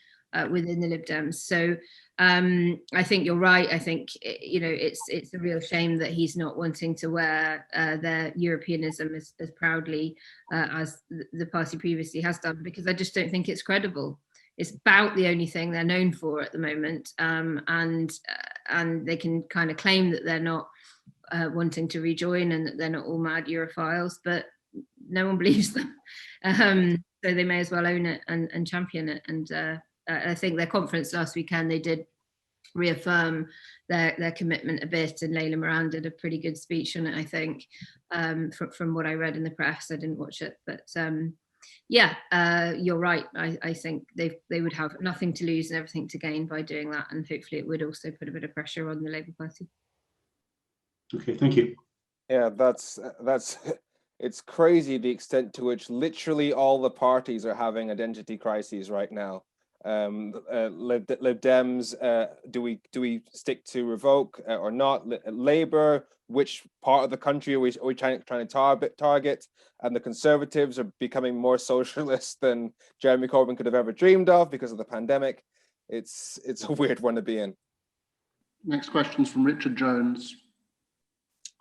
within the Lib Dems. So I think you're right. I think, you know, it's a real shame that he's not wanting to wear their Europeanism as proudly as the party previously has done, because I just don't think it's credible. It's about the only thing they're known for at the moment, and they can kind of claim that they're not wanting to rejoin and that they're not all mad Europhiles, but no one believes them. So they may as well own it and champion it. And I think their conference last weekend, they did reaffirm their commitment a bit, and Layla Moran did a pretty good speech on it, I think, from what I read in the press. I didn't watch it, but yeah, you're right. I think they would have nothing to lose and everything to gain by doing that, and hopefully it would also put a bit of pressure on the Labour Party. Okay, thank you. Yeah, that's it's crazy the extent to which literally all the parties are having identity crises right now. Lib Dems, do we stick to revoke or not? Labour, which part of the country are we trying to target? And the Conservatives are becoming more socialist than Jeremy Corbyn could have ever dreamed of because of the pandemic. It's a weird one to be in. Next question's from Richard Jones.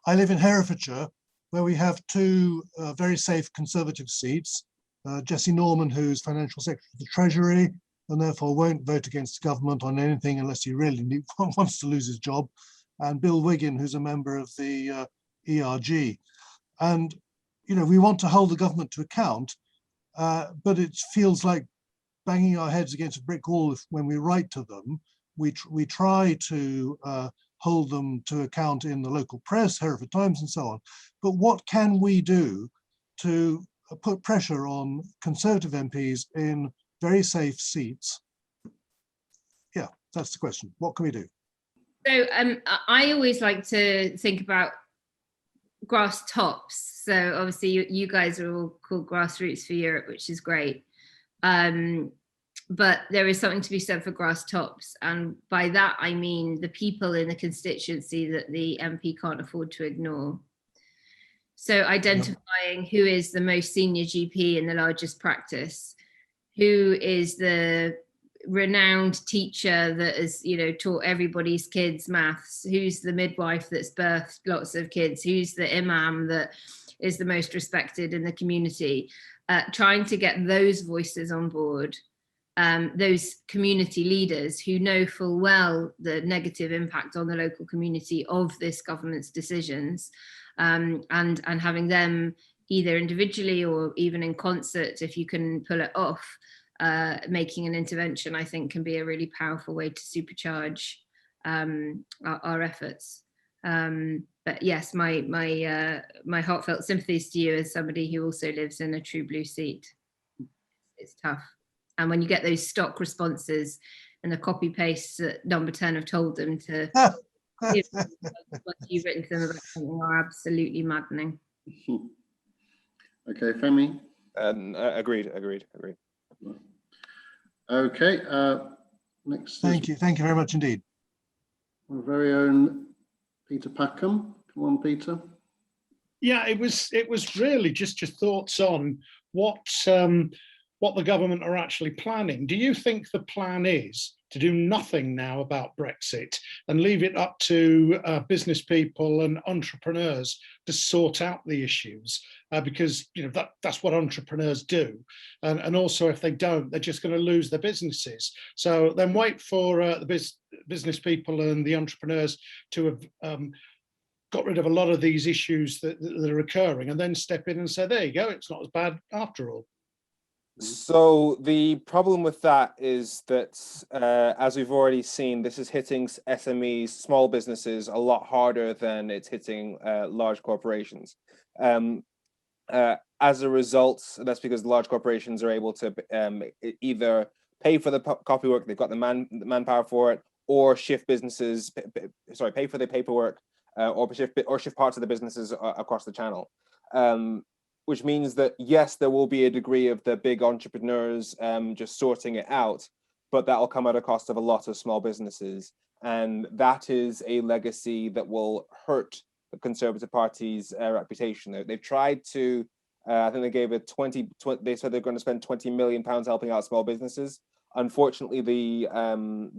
I live in Herefordshire, where we have two very safe Conservative seats. Jesse Norman, who's Financial Secretary of the Treasury, and therefore won't vote against the government on anything unless he really wants to lose his job, and Bill Wiggin, who's a member of the ERG. And, you know, we want to hold the government to account, but it feels like banging our heads against a brick wall when we write to them. We try to hold them to account in the local press, Hereford Times and so on. But what can we do to put pressure on Conservative MPs in very safe seats? Yeah, that's the question. What can we do? So I always like to think about grass tops. So obviously you guys are all called Grassroots for Europe, which is great. But there is something to be said for grass tops. And by that, I mean the people in the constituency that the MP can't afford to ignore. So identifying who is the most senior GP in the largest practice, who is the renowned teacher that has, you know, taught everybody's kids maths? Who's the midwife that's birthed lots of kids? Who's the imam that is the most respected in the community? Trying to get those voices on board, those community leaders who know full well the negative impact on the local community of this government's decisions, and having them either individually or even in concert, if you can pull it off, making an intervention, I think can be a really powerful way to supercharge our efforts. But yes, my heartfelt sympathies to you as somebody who also lives in a true blue seat. It's tough. And when you get those stock responses and the copy pastes that Number 10 have told them to give what you've written to them about something are absolutely maddening. Okay, Femi? Agreed. Okay, next. Thank you very much indeed. Our very own Peter Packham. Come on, Peter. Yeah, it was really just your thoughts on what the government are actually planning. Do you think the plan is to do nothing now about Brexit and leave it up to business people and entrepreneurs to sort out the issues? Because you know that's what entrepreneurs do, and also if they don't, they're just going to lose their businesses. So then wait for the business people and the entrepreneurs to have got rid of a lot of these issues that are occurring, and then step in and say, there you go, it's not as bad after all. So the problem with that is that, as we've already seen, this is hitting SMEs, small businesses, a lot harder than it's hitting large corporations. As a result, that's because large corporations are able to either pay for the copy work, they've got the manpower for it, or shift businesses, pay for the paperwork, or shift parts of the businesses across the channel. Which means that, yes, there will be a degree of the big entrepreneurs just sorting it out, but that will come at a cost of a lot of small businesses. And that is a legacy that will hurt the Conservative Party's reputation. They've tried to, I think they gave it they said they're going to spend £20 million helping out small businesses. Unfortunately, the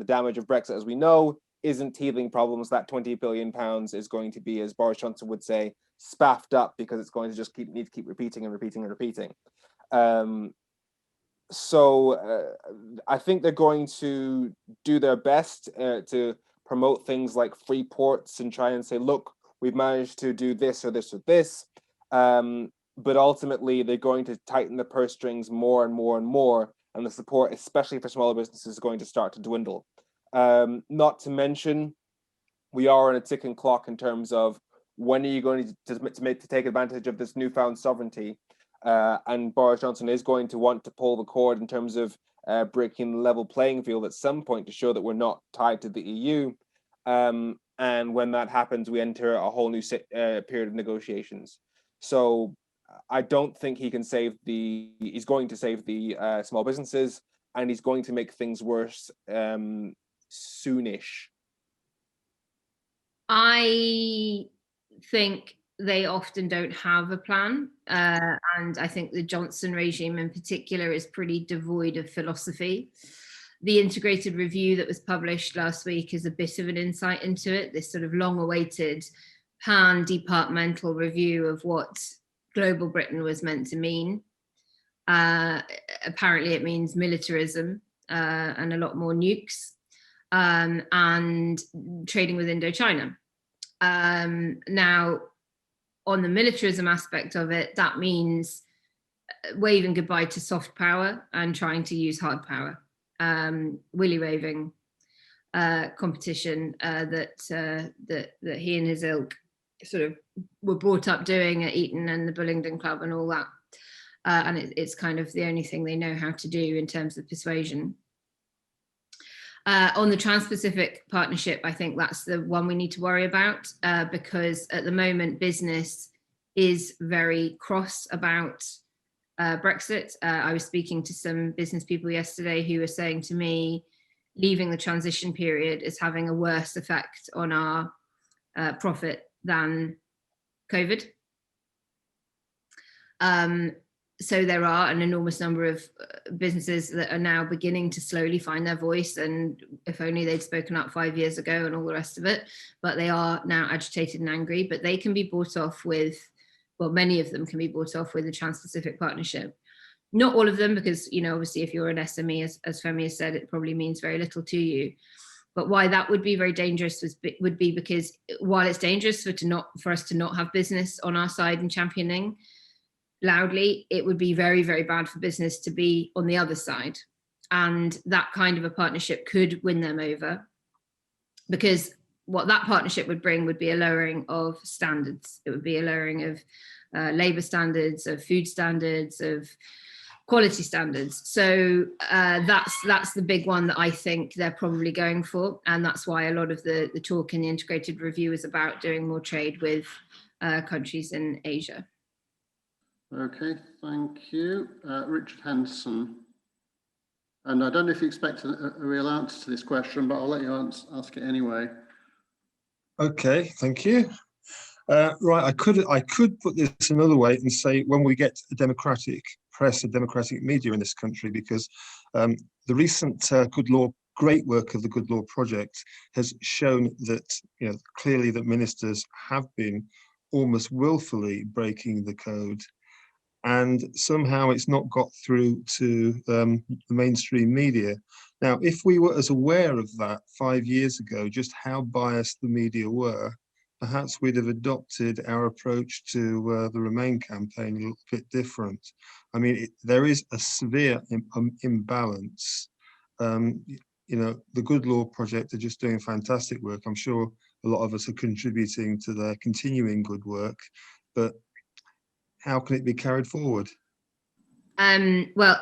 damage of Brexit, as we know, isn't teething problems. That £20 billion is going to be, as Boris Johnson would say, spaffed up because it's going to just need to keep repeating and repeating and repeating. So I think they're going to do their best to promote things like free ports and try and say, look, we've managed to do this or this or this. But ultimately, they're going to tighten the purse strings more and more and more, and the support, especially for smaller businesses, is going to start to dwindle. Not to mention, we are on a ticking clock in terms of when are you going to take advantage of this newfound sovereignty? And Boris Johnson is going to want to pull the cord in terms of breaking the level playing field at some point to show that we're not tied to the EU. And when that happens, we enter a whole new period of negotiations. So I don't think he can he's going to save the small businesses, and he's going to make things worse soonish. I think they often don't have a plan, and I think the Johnson regime in particular is pretty devoid of philosophy. The integrated review that was published last week is a bit of an insight into it, this sort of long-awaited pan-departmental review of what global Britain was meant to mean. Apparently it means militarism and a lot more nukes, and trading with Indochina. Now, on the militarism aspect of it, that means waving goodbye to soft power and trying to use hard power. Willy-waving competition that he and his ilk sort of were brought up doing at Eton and the Bullingdon Club and all that. And it's kind of the only thing they know how to do in terms of persuasion. On the Trans-Pacific Partnership, I think that's the one we need to worry about, because at the moment business is very cross about Brexit. I was speaking to some business people yesterday who were saying to me, leaving the transition period is having a worse effect on our profit than COVID. so there are an enormous number of businesses that are now beginning to slowly find their voice, and if only they'd spoken up 5 years ago and all the rest of it, but they are now agitated and angry. But they can be bought off with, well, many of them can be bought off with the Trans-Pacific Partnership. Not all of them, because, you know, obviously if you're an SME, as Femi has said, it probably means very little to you. But why that would be very dangerous would be because while it's dangerous for us to not have business on our side and championing loudly, it would be very, very bad for business to be on the other side. And that kind of a partnership could win them over, because what that partnership would bring would be a lowering of standards. It would be a lowering of labour standards, of food standards, of quality standards. So that's the big one that I think they're probably going for. And that's why a lot of the talk in the integrated review is about doing more trade with countries in Asia. Okay, thank you. Richard Henson. And I don't know if you expect a real answer to this question, but I'll let you ask it anyway. Okay, thank you. Right, I could put this another way and say, when we get a democratic press, a democratic media in this country, because the recent great work of the Good Law Project has shown that, you know, clearly that ministers have been almost willfully breaking the code, and somehow it's not got through to the mainstream media. Now, if we were as aware of that 5 years ago, just how biased the media were, perhaps we'd have adopted our approach to the Remain campaign a little bit different. I mean, there is a severe imbalance. You know, the Good Law Project are just doing fantastic work. I'm sure a lot of us are contributing to their continuing good work, but how can it be carried forward? Well,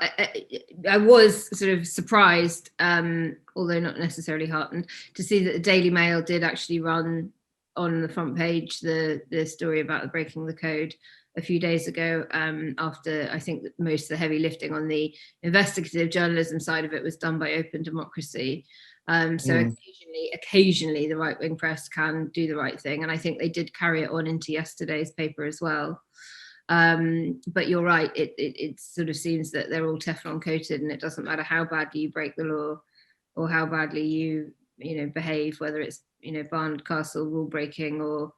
I was sort of surprised, although not necessarily heartened, to see that the Daily Mail did actually run on the front page the story about breaking the code a few days ago, after I think that most of the heavy lifting on the investigative journalism side of it was done by Open Democracy. So occasionally the right-wing press can do the right thing, and I think they did carry it on into yesterday's paper as well. But you're right, it sort of seems that they're all Teflon coated, and it doesn't matter how badly you break the law or how badly you behave, whether it's Barnard Castle rule breaking or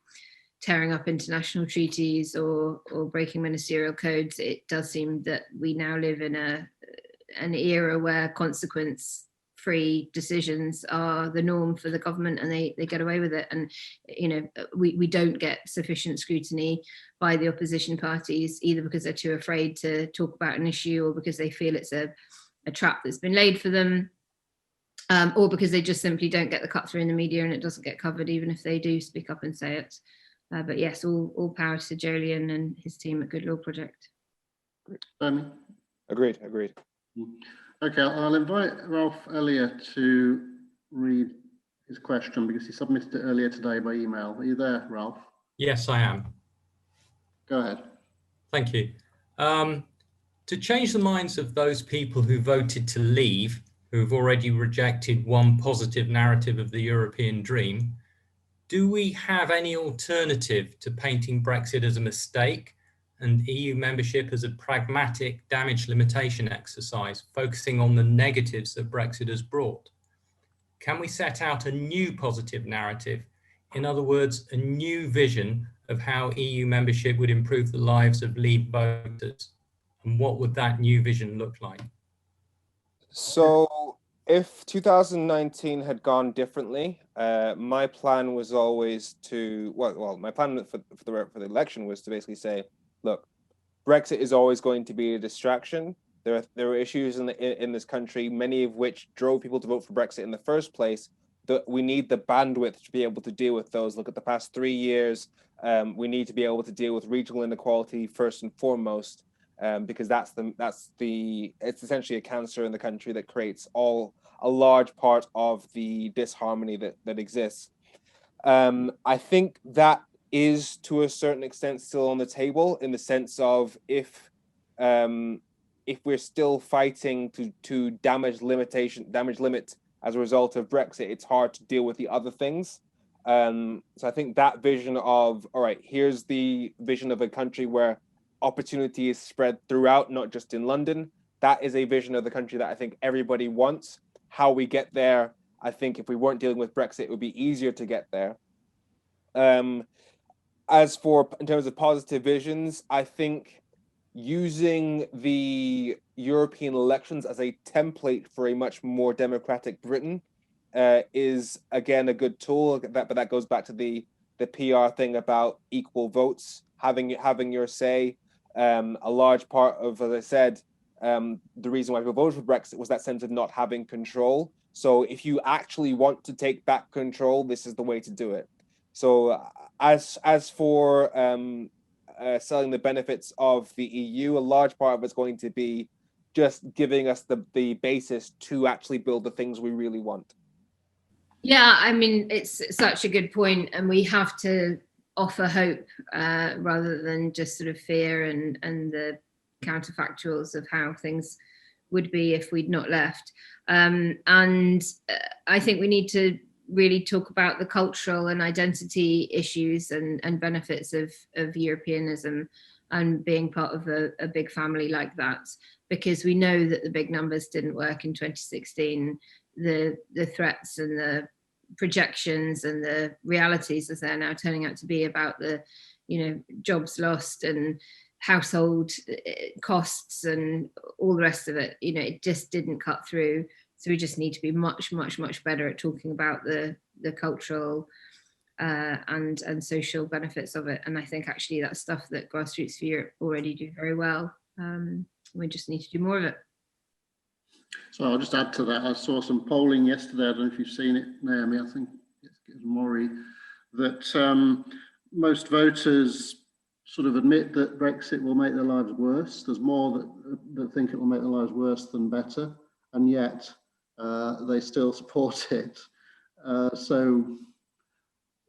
tearing up international treaties or breaking ministerial codes. It does seem that we now live in an era where consequence-free decisions are the norm for the government, and they get away with it. And we don't get sufficient scrutiny by the opposition parties, either because they're too afraid to talk about an issue, or because they feel it's a trap that's been laid for them, or because they just simply don't get the cut through in the media and it doesn't get covered, even if they do speak up and say it. But yes, all power to Jolyon and his team at Good Law Project. Agreed. Okay, I'll invite Ralph Elliott to read his question, because he submitted it earlier today by email. Are you there, Ralph? Yes, I am. Go ahead. Thank you. To change the minds of those people who voted to leave, who've already rejected one positive narrative of the European dream, do we have any alternative to painting Brexit as a mistake and EU membership as a pragmatic damage limitation exercise, focusing on the negatives that Brexit has brought? Can we set out a new positive narrative? In other words, a new vision of how EU membership would improve the lives of Leave voters? And what would that new vision look like? So if 2019 had gone differently, my plan was always to, my plan for the election was to basically say, look, Brexit is always going to be a distraction. There are issues in this country, many of which drove people to vote for Brexit in the first place. That we need the bandwidth to be able to deal with those. Look at the past 3 years. We need to be able to deal with regional inequality first and foremost, because it's essentially a cancer in the country that creates a large part of the disharmony that exists. I think that is to a certain extent still on the table, in the sense of if we're still fighting to damage limit as a result of Brexit, it's hard to deal with the other things. So I think that vision of, all right, here's the vision of a country where opportunity is spread throughout, not just in London. That is a vision of the country that I think everybody wants. How we get there, I think if we weren't dealing with Brexit, it would be easier to get there. As for, in terms of positive visions, I think using the European elections as a template for a much more democratic Britain is, again, a good tool. But that goes back to the PR thing about equal votes, having your say. A large part of, as I said, the reason why people voted for Brexit was that sense of not having control. So if you actually want to take back control, this is the way to do it. So as for selling the benefits of the EU, a large part of it's going to be just giving us the basis to actually build the things we really want. Yeah, I mean, it's such a good point, and we have to offer hope rather than just sort of fear and the counterfactuals of how things would be if we'd not left. And I think we need to really talk about the cultural and identity issues and benefits of Europeanism and being part of a big family like that, because we know that the big numbers didn't work in 2016. The threats and the projections and the realities as they're now turning out to be about the, jobs lost and household costs and all the rest of it, it just didn't cut through. So we just need to be much, much, much better at talking about the cultural and social benefits of it. And I think actually that's stuff that Grassroots for Europe already do very well. We just need to do more of it. So I'll just add to that. I saw some polling yesterday. I don't know if you've seen it, Naomi. I think it was Maury, that most voters sort of admit that Brexit will make their lives worse. There's more that think it will make their lives worse than better, and yet they still support it. So,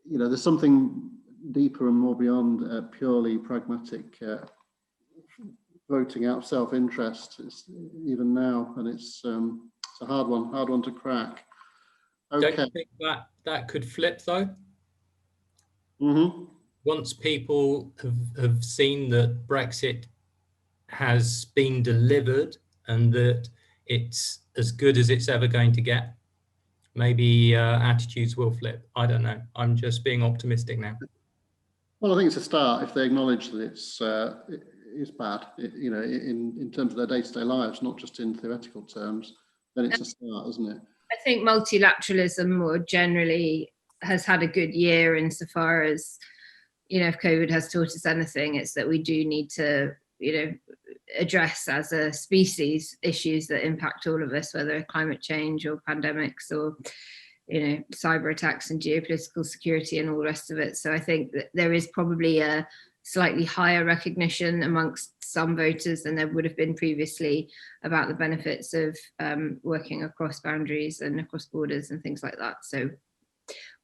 there's something deeper and more beyond purely pragmatic voting out of self-interest, even now, and it's a hard one to crack. Okay. Don't you think that could flip though? Mm-hmm. Once people have seen that Brexit has been delivered and that it's as good as it's ever going to get, maybe attitudes will flip. I don't know. I'm just being optimistic now. Well, I think it's a start if they acknowledge that it's bad, in terms of their day-to-day lives, not just in theoretical terms. Then it's a start, isn't it? I think multilateralism more generally has had a good year insofar as, if COVID has taught us anything, it's that we do need to, address as a species issues that impact all of us, whether climate change or pandemics or, cyber attacks and geopolitical security and all the rest of it. So I think that there is probably a slightly higher recognition amongst some voters than there would have been previously about the benefits of working across boundaries and across borders and things like that. So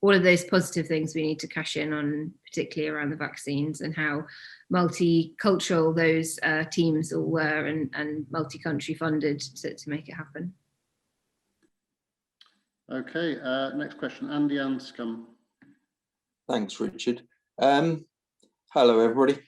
all of those positive things we need to cash in on, particularly around the vaccines and how multicultural those teams all were and multi-country funded to make it happen. Okay, next question, Andy Anscombe. Thanks, Richard. Hello, everybody.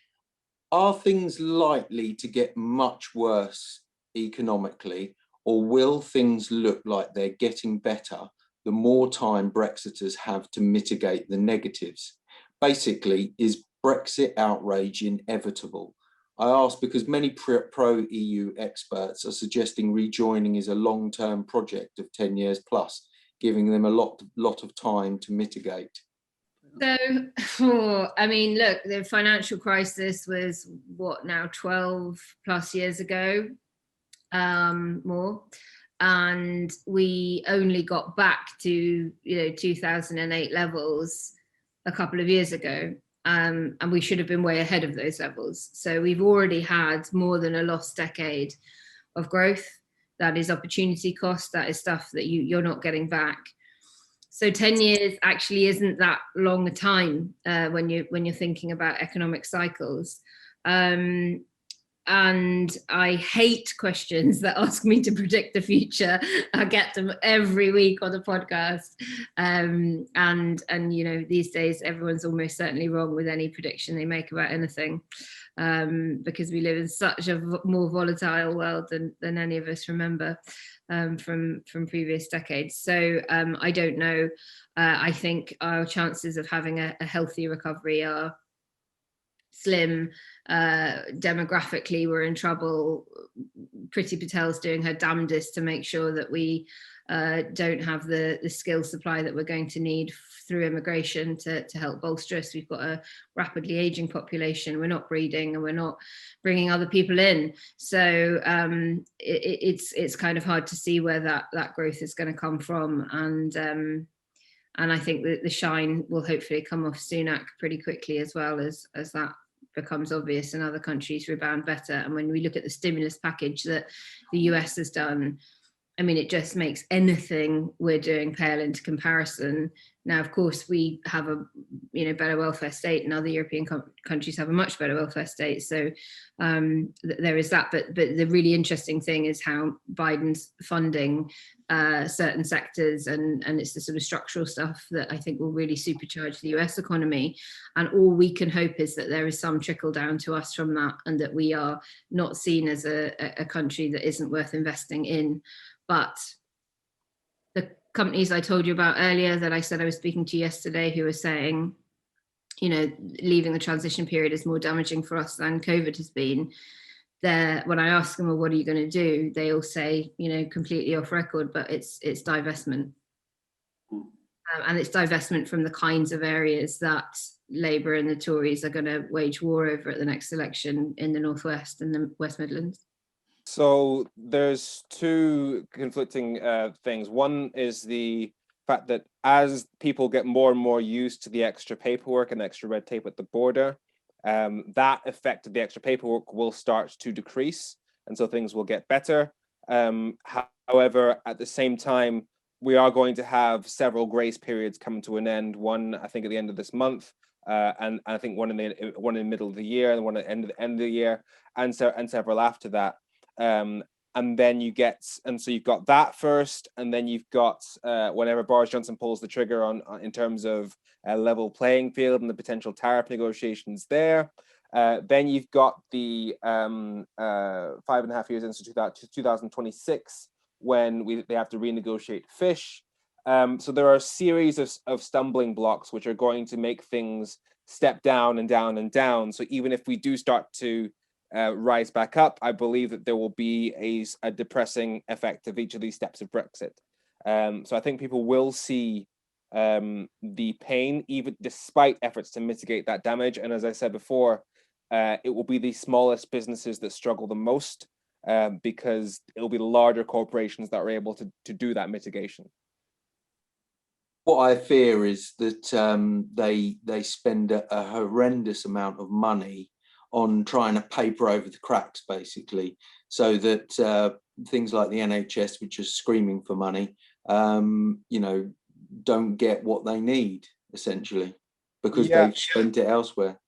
Are things likely to get much worse economically, or will things look like they're getting better the more time Brexiters have to mitigate the negatives? Basically, is Brexit outrage inevitable? I ask because many pro-EU experts are suggesting rejoining is a long-term project of 10 years plus, giving them a lot of time to mitigate. So, I mean, look, the financial crisis was what now, 12 plus years ago, more. And we only got back to 2008 levels a couple of years ago, and we should have been way ahead of those levels. So we've already had more than a lost decade of growth. That is opportunity cost. That is stuff that you're not getting back. So 10 years actually isn't that long a time when you're thinking about economic cycles. And I hate questions that ask me to predict the future. I get them every week on the podcast. And these days everyone's almost certainly wrong with any prediction they make about anything. because we live in such a more volatile world than any of us remember from previous decades. So I don't know. I think our chances of having a healthy recovery are slim. Demographically, we're in trouble. Priti Patel's doing her damnedest to make sure that we don't have the skill supply that we're going to need through immigration to help bolster us. We've got a rapidly aging population. We're not breeding and we're not bringing other people in. So it's kind of hard to see where that growth is going to come from. And I think that the shine will hopefully come off Sunak pretty quickly, as well as that becomes obvious and other countries rebound better. And when we look at the stimulus package that the US has done, I mean, it just makes anything we're doing pale into comparison. Now, of course, we have a better welfare state, and other European countries have a much better welfare state. So there is that. But the really interesting thing is how Biden's funding certain sectors, and it's the sort of structural stuff that I think will really supercharge the US economy. And all we can hope is that there is some trickle down to us from that, and that we are not seen as a country that isn't worth investing in. But the companies I told you about earlier that I said I was speaking to yesterday, who were saying, leaving the transition period is more damaging for us than COVID has been. When I ask them, well, what are you going to do? They all say, completely off record, but it's divestment. And it's divestment from the kinds of areas that Labour and the Tories are going to wage war over at the next election in the Northwest and the West Midlands. So there's two conflicting things. One is the fact that as people get more and more used to the extra paperwork and extra red tape at the border, that effect of the extra paperwork will start to decrease, and so things will get better. However, at the same time, we are going to have several grace periods coming to an end. One, I think, at the end of this month, and I think one in the middle of the year, and one at the end of the year, and several after that. And then you've got that first, and then you've got whenever Boris Johnson pulls the trigger on in terms of a level playing field and the potential tariff negotiations there. Then you've got the 5.5 years into 2026 when they have to renegotiate fish. So there are a series of stumbling blocks which are going to make things step down and down and down. So even if we do start to rise back up, I believe that there will be a depressing effect of each of these steps of Brexit. So I think people will see the pain, even despite efforts to mitigate that damage. And as I said before, it will be the smallest businesses that struggle the most, because it will be the larger corporations that are able to do that mitigation. What I fear is that they spend a horrendous amount of money on trying to paper over the cracks, basically, so that things like the NHS, which are screaming for money, don't get what they need, essentially, because they've spent it elsewhere.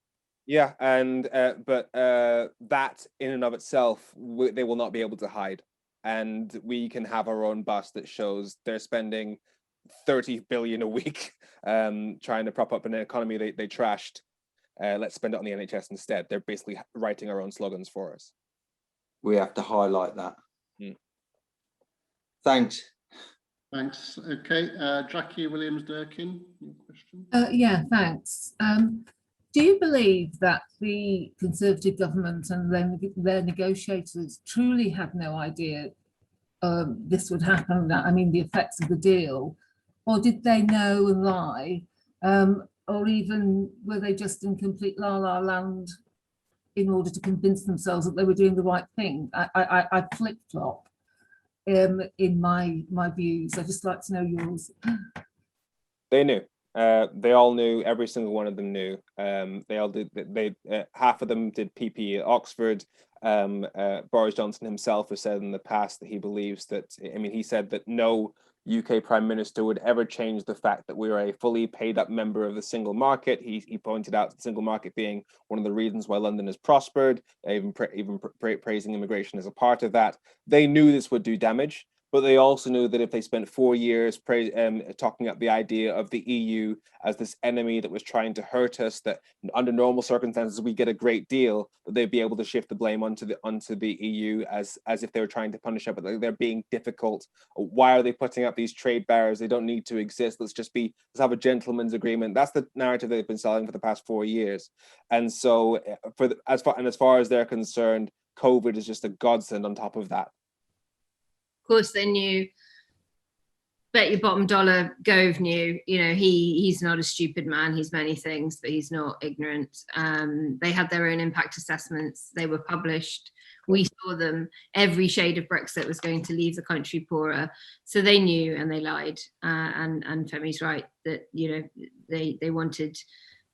Yeah, and but that in and of itself, they will not be able to hide, and we can have our own bus that shows they're spending 30 billion a week trying to prop up an economy they trashed. Let's spend it on the NHS instead. They're basically writing our own slogans for us. We have to highlight that. Thanks. Thanks. Okay, Jackie Williams-Durkin, your question. Yeah, thanks. Do you believe that the Conservative government and their negotiators truly had no idea this would happen? I mean, the effects of the deal, or did they know and lie? Or even were they just in complete la-la land in order to convince themselves that they were doing the right thing? I flip-flop in my views. I'd just like to know yours. They knew. They all knew. Every single one of them knew. They all did. Half of them did PPE at Oxford. Boris Johnson himself has said in the past that he believes that. I mean, he said that no UK Prime Minister would ever change the fact that we are a fully paid up member of the single market. He pointed out the single market being one of the reasons why London has prospered, even praising immigration as a part of that. They knew this would do damage. but they also knew that if they spent 4 years talking up the idea of the EU as this enemy that was trying to hurt us, that under normal circumstances we get a great deal, that they'd be able to shift the blame onto the EU as if they were trying to punish it, but they're being difficult. Why are they putting up these trade barriers? They don't need to exist. Let's have a gentleman's agreement. That's the narrative they've been selling for the past 4 years. And so as far as they're concerned, COVID is just a godsend on top of that. Of course, they knew, bet your bottom dollar Gove knew, he's not a stupid man. He's many things, but he's not ignorant. They had their own impact assessments. They were published. We saw them. Every shade of Brexit was going to leave the country poorer. So they knew, and they lied. And Femi's right that, they wanted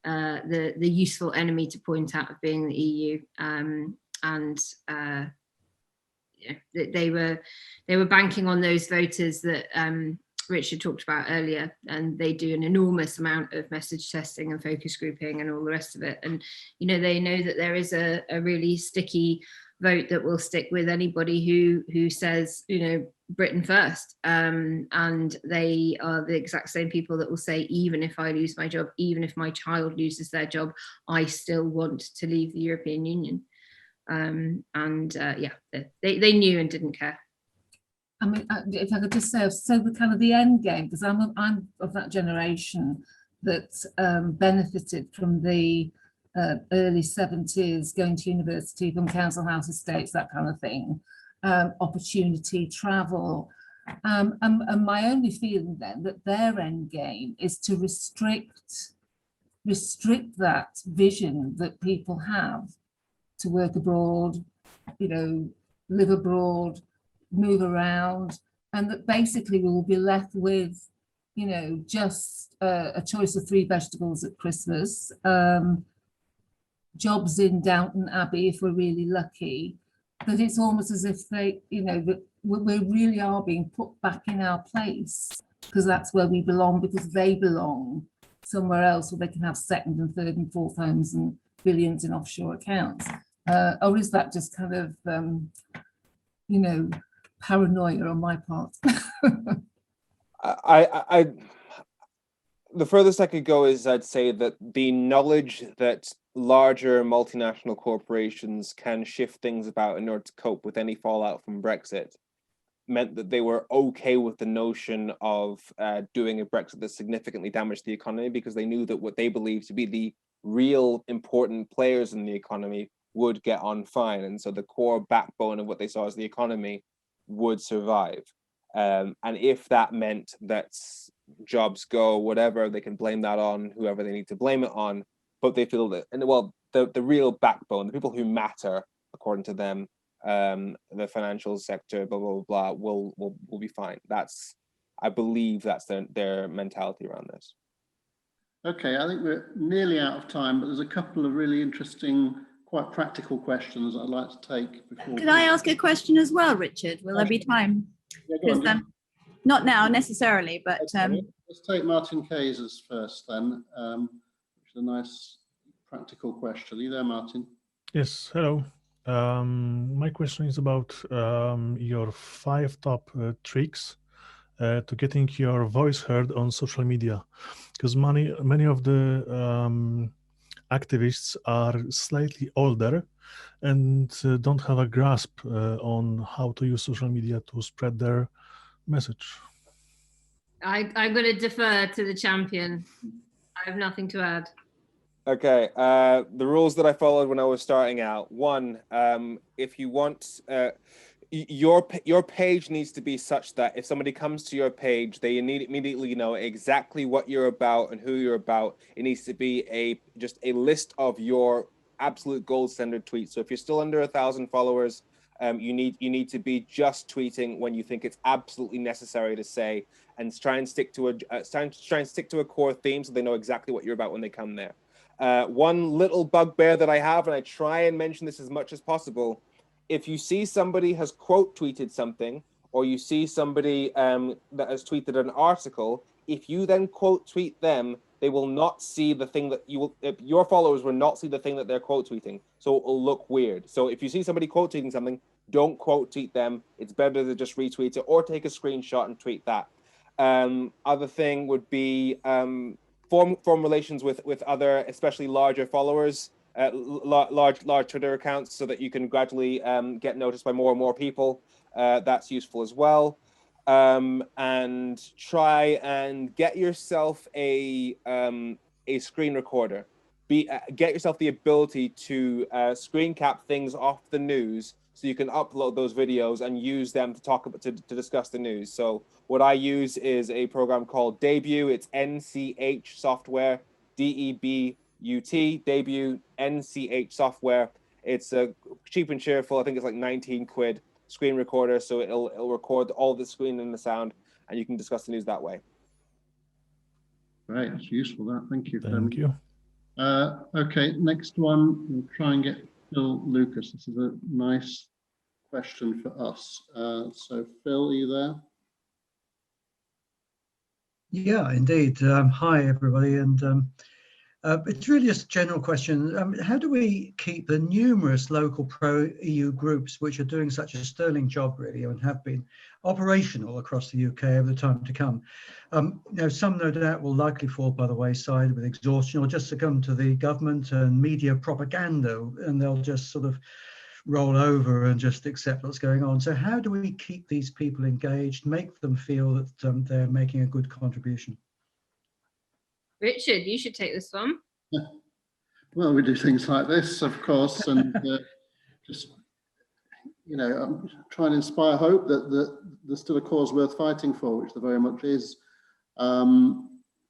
the useful enemy to point out of being the EU. They were banking on those voters that Richard talked about earlier, and they do an enormous amount of message testing and focus grouping and all the rest of it. And they know that there is a really sticky vote that will stick with anybody who says Britain first, and they are the exact same people that will say, even if I lose my job, even if my child loses their job, I still want to leave the European Union. They knew and didn't care. I mean, if I could just say, so the kind of the end game, because I'm of that generation that benefited from the early 70s, going to university, from council house estates, that kind of thing, opportunity, travel. And my only feeling then that their end game is to restrict that vision that people have to work abroad, live abroad, move around, and that basically we will be left with, just a choice of 3 vegetables at Christmas, jobs in Downton Abbey if we're really lucky. That it's almost as if they, that we really are being put back in our place because that's where we belong, because they belong somewhere else where they can have second and third and fourth homes and billions in offshore accounts. Or is that just kind of, paranoia on my part? The furthest I could go is I'd say that the knowledge that larger multinational corporations can shift things about in order to cope with any fallout from Brexit meant that they were okay with the notion of doing a Brexit that significantly damaged the economy, because they knew that what they believed to be the real important players in the economy would get on fine. And so the core backbone of what they saw as the economy would survive. And if that meant that jobs go, whatever, they can blame that on whoever they need to blame it on. But they feel that, the real backbone, the people who matter, according to them, the financial sector, blah, blah, blah, will be fine. I believe that's their mentality around this. Okay, I think we're nearly out of time, but there's a couple of really interesting, quite practical questions I'd like to take before. Could I ask a question as well, Richard? Will there be time? Yeah, go on. Not now necessarily, but let's take Martin Kayser's first then, which is a nice practical question. Are you there, Martin? Yes, hello. My question is about your 5 top tricks to getting your voice heard on social media, because many of the activists are slightly older and don't have a grasp on how to use social media to spread their message. I'm going to defer to the champion. I have nothing to add. Okay, the rules that I followed when I was starting out. 1, if you want, your page needs to be such that if somebody comes to your page, they immediately know exactly what you're about and who you're about. It needs to be just a list of your absolute gold standard tweets. So if you're still under 1,000 followers, you need to be just tweeting when you think it's absolutely necessary to say, and try and stick to a core theme so they know exactly what you're about when they come there. One little bugbear that I have, and I try and mention this as much as possible, if you see somebody has quote tweeted something, or you see somebody that has tweeted an article, if you then quote tweet them, they will not see the thing that your followers will not see the thing that they're quote tweeting. So it will look weird. So if you see somebody quote tweeting something, Don't quote tweet them. It's better to just retweet it or take a screenshot and tweet that. Other thing would be form relations with other, especially larger followers, large Twitter accounts, so that you can gradually get noticed by more and more people. That's useful as well. And try and get yourself a screen recorder. Get yourself the ability to screen cap things off the news, so you can upload those videos and use them to talk about to discuss the news. So what I use is a program called Debut. It's NCH software, DEBUT, Debut, NCH software. It's cheap and cheerful. I think it's like 19 quid screen recorder, so it'll record all the screen and the sound, and you can discuss the news that way. Great, that's useful. That, thank you. Thank you. Okay, next one. We'll try and get Phil Lucas. This is a nice question for us. So Phil, are you there? Yeah, indeed. Hi, everybody. And it's really just a general question. How do we keep the numerous local pro-EU groups, which are doing such a sterling job, really, and have been operational across the UK over the time to come? Some no doubt will likely fall by the wayside with exhaustion, or just succumb to the government and media propaganda, and they'll just sort of roll over and just accept what's going on. So how do we keep these people engaged, make them feel that they're making a good contribution? Richard, you should take this one. Well, we do things like this, of course, and just, you know, try and inspire hope that there's still a cause worth fighting for, which there very much is.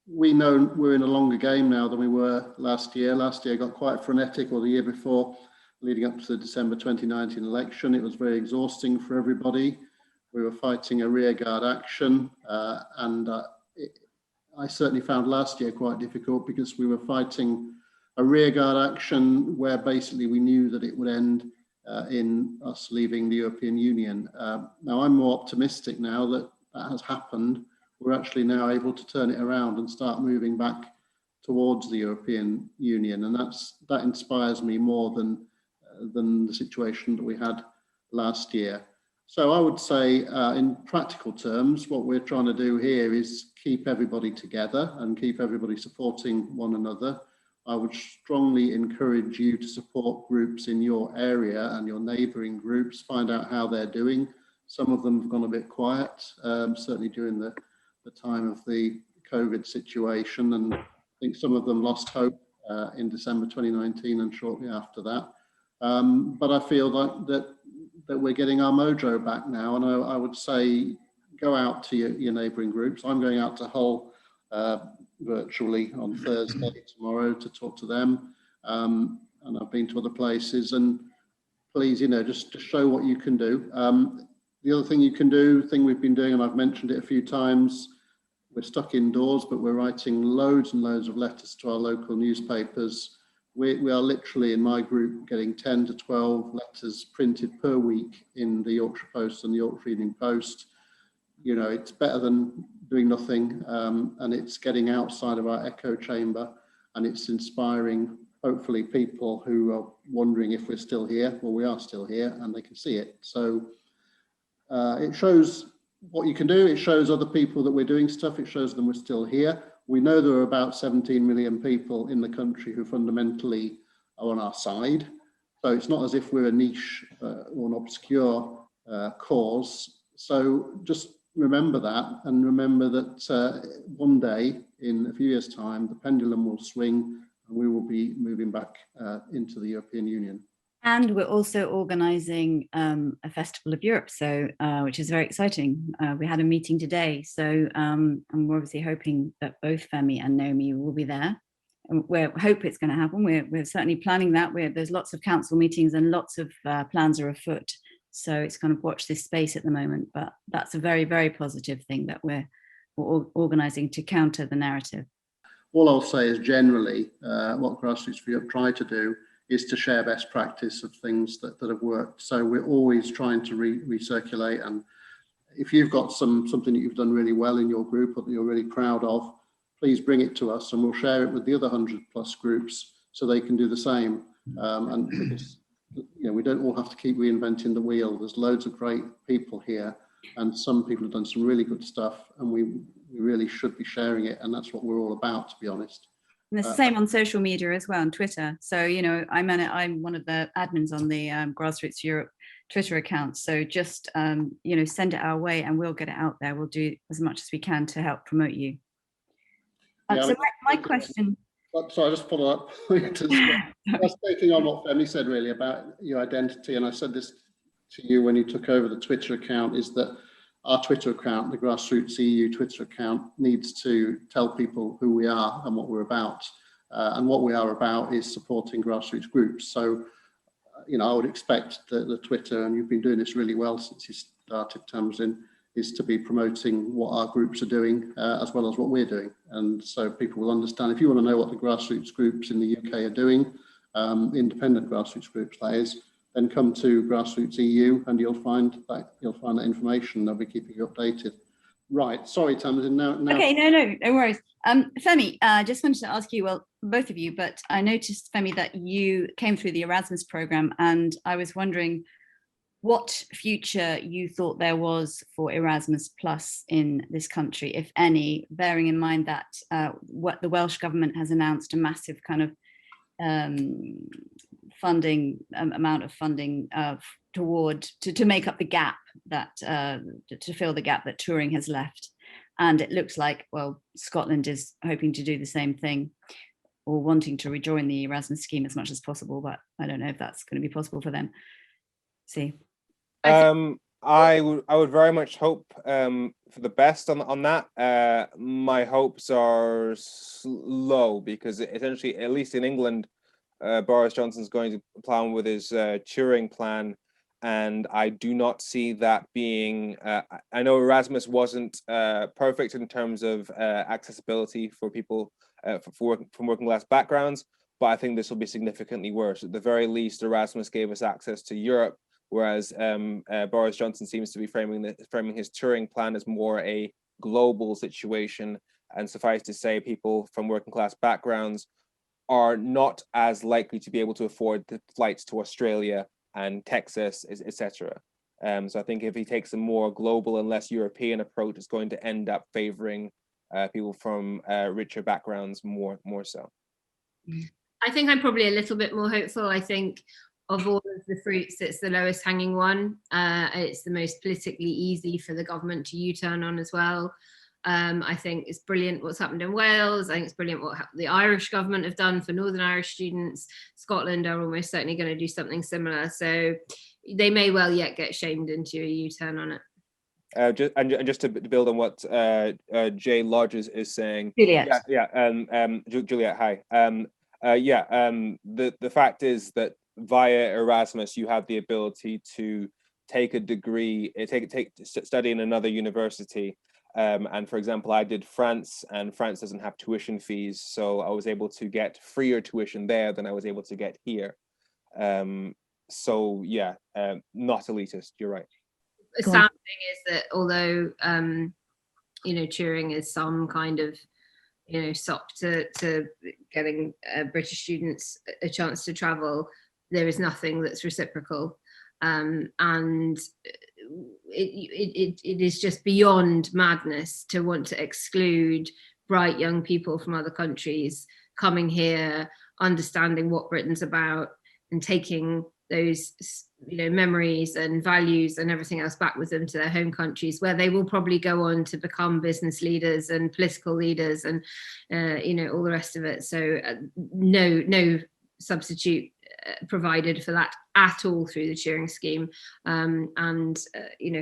We know we're in a longer game now than we were last year. Last year got quite frenetic, or the year before, leading up to the December 2019 election. It was very exhausting for everybody. We were fighting a rearguard action, and I certainly found last year quite difficult, because we were fighting a rearguard action where basically we knew that it would end in us leaving the European Union. Now I'm more optimistic now that that has happened. We're actually now able to turn it around and start moving back towards the European Union, and that inspires me more than the situation that we had last year. So I would say, in practical terms, what we're trying to do here is keep everybody together and keep everybody supporting one another. I would strongly encourage you to support groups in your area and your neighbouring groups, find out how they're doing. Some of them have gone a bit quiet, certainly during the time of the COVID situation, and I think some of them lost hope in December 2019 and shortly after that. But I feel like that we're getting our mojo back now, and I would say go out to your neighbouring groups. I'm going out to Hull virtually on Thursday tomorrow to talk to them, and I've been to other places, and please, you know, just to show what you can do. The other thing you can do, thing we've been doing, and I've mentioned it a few times, we're stuck indoors, but we're writing loads and loads of letters to our local newspapers. We are literally, in my group, getting 10 to 12 letters printed per week in the Yorkshire Post and the Yorkshire Evening Post. You know, it's better than doing nothing, and it's getting outside of our echo chamber, and it's inspiring, hopefully, people who are wondering if we're still here. Well, we are still here, and they can see it. So it shows what you can do. It shows other people that we're doing stuff. It shows them we're still here. We know there are about 17 million people in the country who fundamentally are on our side. So it's not as if we're a niche or an obscure cause. So just remember that, and remember that one day, in a few years' time, the pendulum will swing and we will be moving back into the European Union. And we're also organising a Festival of Europe, so which is very exciting. We had a meeting today, so and we're obviously hoping that both Femi and Naomi will be there. And we hope it's going to happen. We're certainly planning that. There's lots of council meetings and lots of plans are afoot. So it's kind of watch this space at the moment. But that's a very, very positive thing that we're organising to counter the narrative. All I'll say is generally what Grassroots for Europe try to do is to share best practice of things that have worked. So we're always trying to recirculate, and if you've got something that you've done really well in your group or that you're really proud of, please bring it to us and we'll share it with the other 100+ groups so they can do the same. And because we don't all have to keep reinventing the wheel. There's loads of great people here, and some people have done some really good stuff, and we really should be sharing it, and that's what we're all about, to be honest. And it's the same on social media as well, on Twitter. So, I'm one of the admins on the Grassroots Europe Twitter account. So just, send it our way and we'll get it out there. We'll do as much as we can to help promote you. So my question. So I just follow up. I was taking on what Femi said really about your identity, and I said this to you when you took over the Twitter account, is that our Twitter account, the Grassroots EU Twitter account, needs to tell people who we are and what we're about. And what we are about is supporting grassroots groups. So, I would expect that the Twitter, and you've been doing this really well since you started, Tamsin, is to be promoting what our groups are doing as well as what we're doing. And so people will understand. If you want to know what the grassroots groups in the UK are doing, independent grassroots groups that is, then come to Grassroots EU and you'll find that information. They'll be keeping you updated. Right, sorry Tamsin, now. Okay, no worries. Femi, just wanted to ask you, well, both of you, but I noticed, Femi, that you came through the Erasmus program, and I was wondering what future you thought there was for Erasmus Plus in this country, if any, bearing in mind that what the Welsh government has announced a massive kind of amount of funding to make up the gap that to fill the gap that touring has left. And it looks like, well, Scotland is hoping to do the same thing, or wanting to rejoin the Erasmus scheme as much as possible, but I don't know if that's going to be possible for them. See. I would very much hope for the best on that. My hopes are low because essentially, at least in England, Boris Johnson's going to plan with his touring plan, and I do not see that being. I know Erasmus wasn't perfect in terms of accessibility for people from working class backgrounds, but I think this will be significantly worse. At the very least, Erasmus gave us access to Europe, whereas Boris Johnson seems to be framing his touring plan as more a global situation. And suffice to say, people from working class backgrounds are not as likely to be able to afford the flights to Australia and Texas, etc. So I think if he takes a more global and less European approach, it's going to end up favoring people from richer backgrounds more so. I think I'm probably a little bit more hopeful. I think of all of the fruits, it's the lowest hanging one. It's the most politically easy for the government to U-turn on as well. I think it's brilliant what's happened in Wales. I think it's brilliant what the Irish government have done for Northern Irish students. Scotland are almost certainly going to do something similar. So they may well yet get shamed into a U-turn on it. Just to build on what Jay Lodge is saying. Juliet. Juliet, hi. The fact is that via Erasmus, you have the ability to take a degree, study in another university. And for example, I did France, and France doesn't have tuition fees, so I was able to get freer tuition there than I was able to get here. So yeah, not elitist. You're right. The sad thing is that although touring is some kind of sop to getting British students a chance to travel, there is nothing that's reciprocal. And it is just beyond madness to want to exclude bright young people from other countries coming here, understanding what Britain's about, and taking those memories and values and everything else back with them to their home countries, where they will probably go on to become business leaders and political leaders and all the rest of it. So no substitute provided for that at all through the touring scheme, and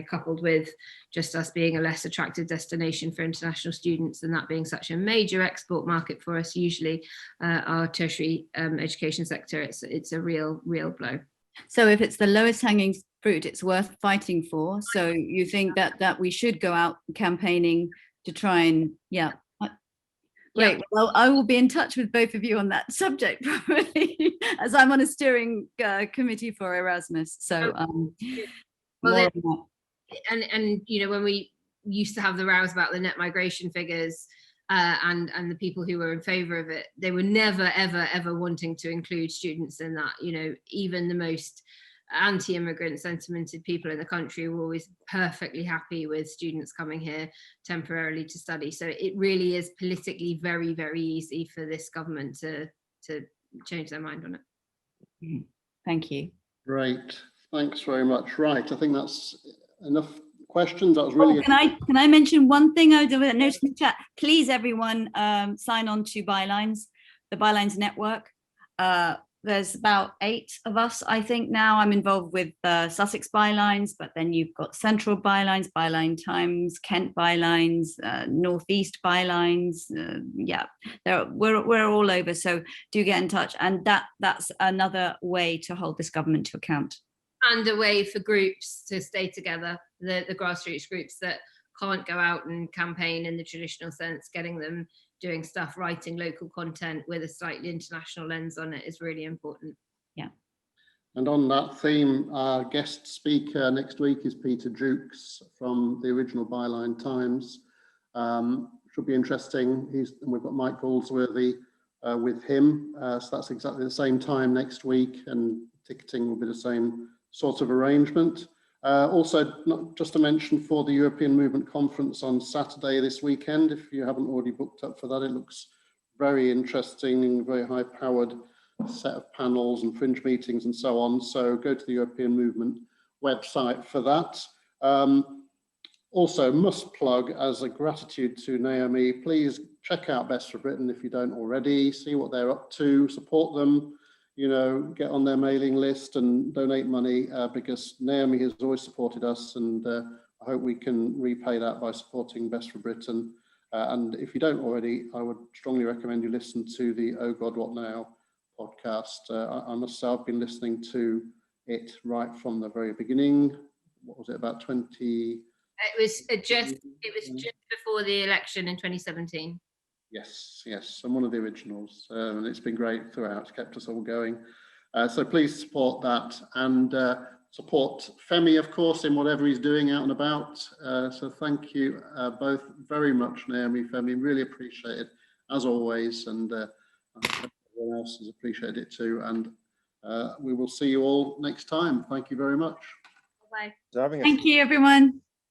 coupled with just us being a less attractive destination for international students, and that being such a major export market for us, usually our tertiary education sector, it's a real blow. So if it's the lowest hanging fruit, it's worth fighting for. So you think that we should go out campaigning to try and Great. Yeah. Well, I will be in touch with both of you on that subject probably, as I'm on a steering committee for Erasmus. So, when we used to have the rows about the net migration figures, and the people who were in favour of it, they were never, ever, ever wanting to include students in that. You know, even the most anti-immigrant sentimented people in the country were always perfectly happy with students coming here temporarily to study. So it really is politically very, very easy for this government to change their mind on it. Thank you. Great, thanks very much. Right, I think that's enough questions. That was really can I mention one thing I noticed in the chat? Please, everyone, sign on to Bylines, the Bylines network. There's about 8 of us, I think now. I'm involved with Sussex Bylines, but then you've got Central Bylines, Byline Times, Kent Bylines, Northeast Bylines. Yeah, we're all over, so do get in touch. And that's another way to hold this government to account. And a way for groups to stay together, the grassroots groups that can't go out and campaign in the traditional sense, getting them doing stuff, writing local content with a slightly international lens on it is really important. Yeah. And on that theme, our guest speaker next week is Peter Jukes from the original Byline Times. Should be interesting. We've got Mike Goldsworthy with him. So that's exactly the same time next week, and ticketing will be the same sort of arrangement. Also, not just to mention, for the European Movement Conference on Saturday this weekend, if you haven't already booked up for that, it looks very interesting, very high-powered set of panels and fringe meetings and so on. So go to the European Movement website for that. Also, must plug, as a gratitude to Naomi, please check out Best for Britain if you don't already, see what they're up to, support them. You know, get on their mailing list and donate money, because Naomi has always supported us, and I hope we can repay that by supporting Best for Britain. And if you don't already, I would strongly recommend you listen to the Oh God, What Now podcast. I must say I've been listening to it right from the very beginning. What was it, about 20? It was just before the election in 2017. Yes, I'm one of the originals, and it's been great throughout. It's kept us all going. So please support that, and support Femi, of course, in whatever he's doing out and about. So thank you both very much, Naomi, Femi, really appreciate it, as always, and everyone else has appreciated it too. And we will see you all next time. Thank you very much. Bye. Thank you, everyone.